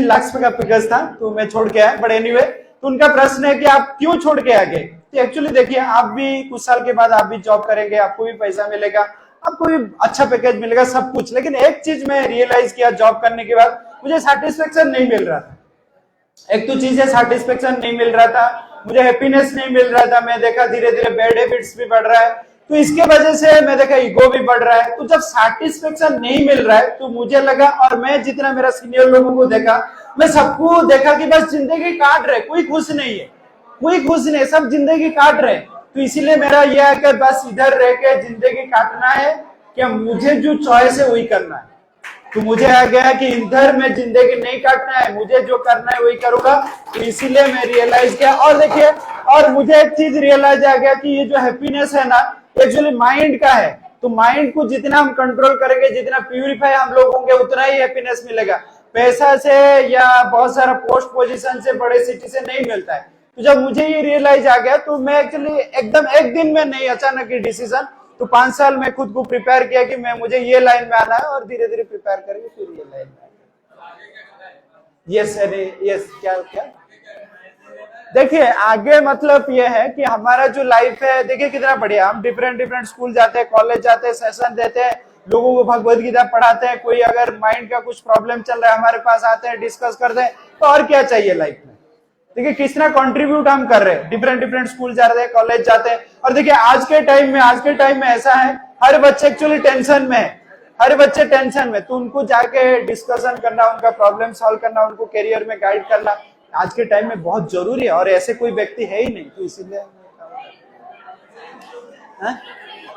लाख का पैकेज था, तो मैं छोड़ के आया। बट एनीवे, तो उनका प्रश्न है कि आप क्यों छोड़ के आ गए? तो एक्चुअली देखिए, आप भी कुछ साल के बाद आप भी जॉब करेंगे, आपको भी पैसा मिलेगा, आपको भी अच्छा पैकेज मिलेगा, सब कुछ। लेकिन एक चीज मैं रियलाइज किया जॉब करने के बाद, मुझे सेटिस्फेक्शन नहीं मिल रहा था। एक तो चीज है, सेटिस्फेक्शन नहीं मिल रहा था, मुझे हैप्पीनेस नहीं मिल रहा था। मैं देखा धीरे धीरे बैड हैबिट्स भी बढ़ रहा है, तो इसके वजह से मैं देखा ईगो भी बढ़ रहा है। तो जब सेटिस्फेक्शन नहीं मिल रहा है, तो मुझे लगा, और मैं जितना मेरा सीनियर लोगों को देखा, मैं सबको देखा कि बस जिंदगी काट रहे, कोई खुश नहीं है, कोई खुश नहीं, सब जिंदगी काट रहे। तो इसीलिए मेरा यह है कि बस इधर रह के जिंदगी काटना है, कि मुझे जो चॉइस है वही करना है। तो मुझे आ गया कि इधर में जिंदगी नहीं काटना है, मुझे जो करना है वही करूंगा। तो इसीलिए मैं रियलाइज किया। और देखिए, और मुझे एक चीज रियलाइज आ गया कि ये जो हैप्पीनेस है ना, एक्चुअली माइंड का है। तो माइंड को जितना हम कंट्रोल करेंगे, जितना प्यूरिफाई हम लोग होंगे, उतना ही हैप्पीनेस मिलेगा। पैसा से या बहुत सारा पोस्ट पोजीशन से, बड़े सिटी से नहीं मिलता है। तो जब मुझे ये रियलाइज आ गया, तो मैं एक्चुअली एकदम एक दिन में नहीं, अचानक ही डिसीजन, तो 5 साल में खुद को प्रिपेयर किया कि मैं मुझे ये लाइन में आना है, और धीरे धीरे प्रिपेयर करके फिर ये लाइन में आना। यस, अरे यस, क्या क्या देखिए आगे मतलब ये है कि हमारा जो लाइफ है, देखिए कितना बढ़िया। हम डिफरेंट स्कूल जाते हैं, कॉलेज जाते हैं, सेशन देते हैं, लोगों को भगवद गीता पढ़ाते हैं। कोई अगर माइंड का कुछ प्रॉब्लम चल रहा है, हमारे पास आते हैं, डिस्कस करते हैं। तो और क्या चाहिए लाइफ में? देखिए कितना कंट्रीब्यूट हम कर रहे हैं, डिफरेंट स्कूल जा रहे हैं, कॉलेज जाते हैं। और देखिए आज के टाइम में ऐसा है, हर बच्चे एक्चुअली टेंशन में है, हर बच्चे टेंशन में, तो उनको जाके डिस्कशन करना, उनका प्रॉब्लम सॉल्व करना, उनको करियर में गाइड करना आज के टाइम में बहुत जरूरी है। और ऐसे कोई व्यक्ति है ही नहीं, तो इसीलिए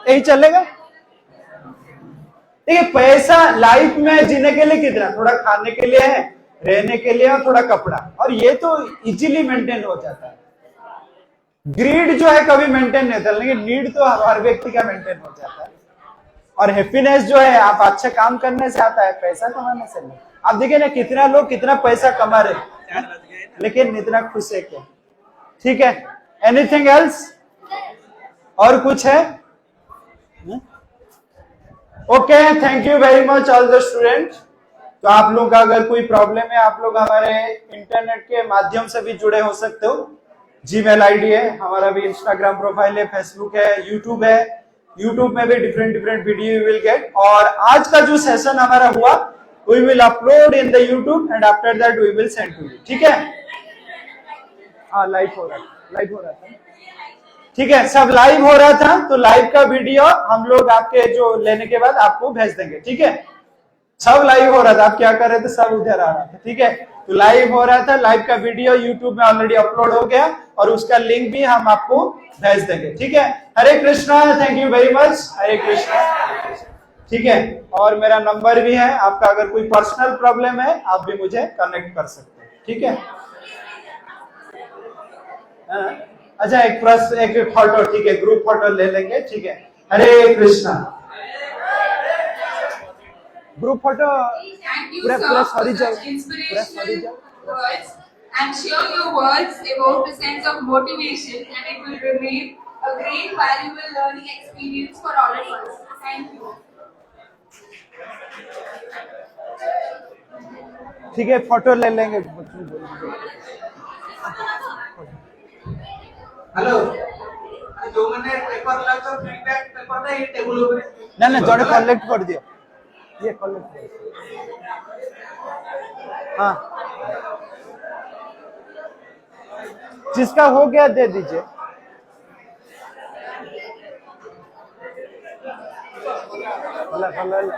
यही चलेगा। देखिए, पैसा लाइफ में जीने के लिए कितना, थोड़ा खाने के लिए है, रहने के लिए, और थोड़ा कपड़ा, और ये तो इजीली मेंटेन हो जाता है। ग्रीड जो है कभी मेंटेन नहीं होता, लेकिन नीड तो हर व्यक्ति का मेंटेन हो जाता है। और हैप्पीनेस जो है आप अच्छे काम करने से आता है, पैसा कमाने से नहीं। आप देखिए ना, कितना लोग कितना पैसा कमा रहे हैं, लेकिन इतना खुश है क्या? ठीक है, एनीथिंग एल्स? और कुछ है? Okay, thank you very much all the student. तो आप लोग का अगर कोई प्रॉब्लम है, आप लोग हमारे इंटरनेट के माध्यम से भी जुड़े हो सकते हो। जीमेल आईडी है हमारा, भी इंस्टाग्राम प्रोफाइल है, फेसबुक है, यूट्यूब है। यूट्यूब में भी different video you will get. और आज का जो सेशन हमारा हुआ, we will upload in the YouTube and after that we will send to you. ठीक है? हाँ, लाइव हो रहा था। ठीक है, सब लाइव हो रहा था, तो लाइव का वीडियो हम लोग आपके जो लेने के बाद आपको भेज देंगे। ठीक है, सब लाइव हो रहा था, आप क्या कर रहे थे, सब उधर आ रहा था। ठीक है, तो लाइव हो रहा था, लाइव का वीडियो यूट्यूब में ऑलरेडी अपलोड हो गया, और उसका लिंक भी हम आपको भेज देंगे। ठीक है, Hare Krishna, thank you very much, Hare Krishna. ठीक है, और मेरा नंबर भी है, आपका अगर कोई पर्सनल प्रॉब्लम है आप भी मुझे कनेक्ट कर सकते हैं। ठीक है, अच्छा, एक फोटो, ठीक है, ग्रुप फोटो ले लेंगे। ठीक है, Hare Krishna. Group photo Thank you, पूरा sir, पूरा for सॉरी जाओ, such पूरा सॉरी inspirational जाओ। words. I'm sure your words evoke a sense of motivation, and it will remain a great, valuable learning experience for all of us. Thank you. ठीक है, photo ले लेंगे। हेलो, जो मैंने पेपर लागतो फीडबैक पेपर ना ये टेबल ऊपर ना जोड़े कलेक्ट कर दियो, ये कलेक्ट। हाँ, जिसका हो गया दे दीजिए। ला, ला, ला, ला।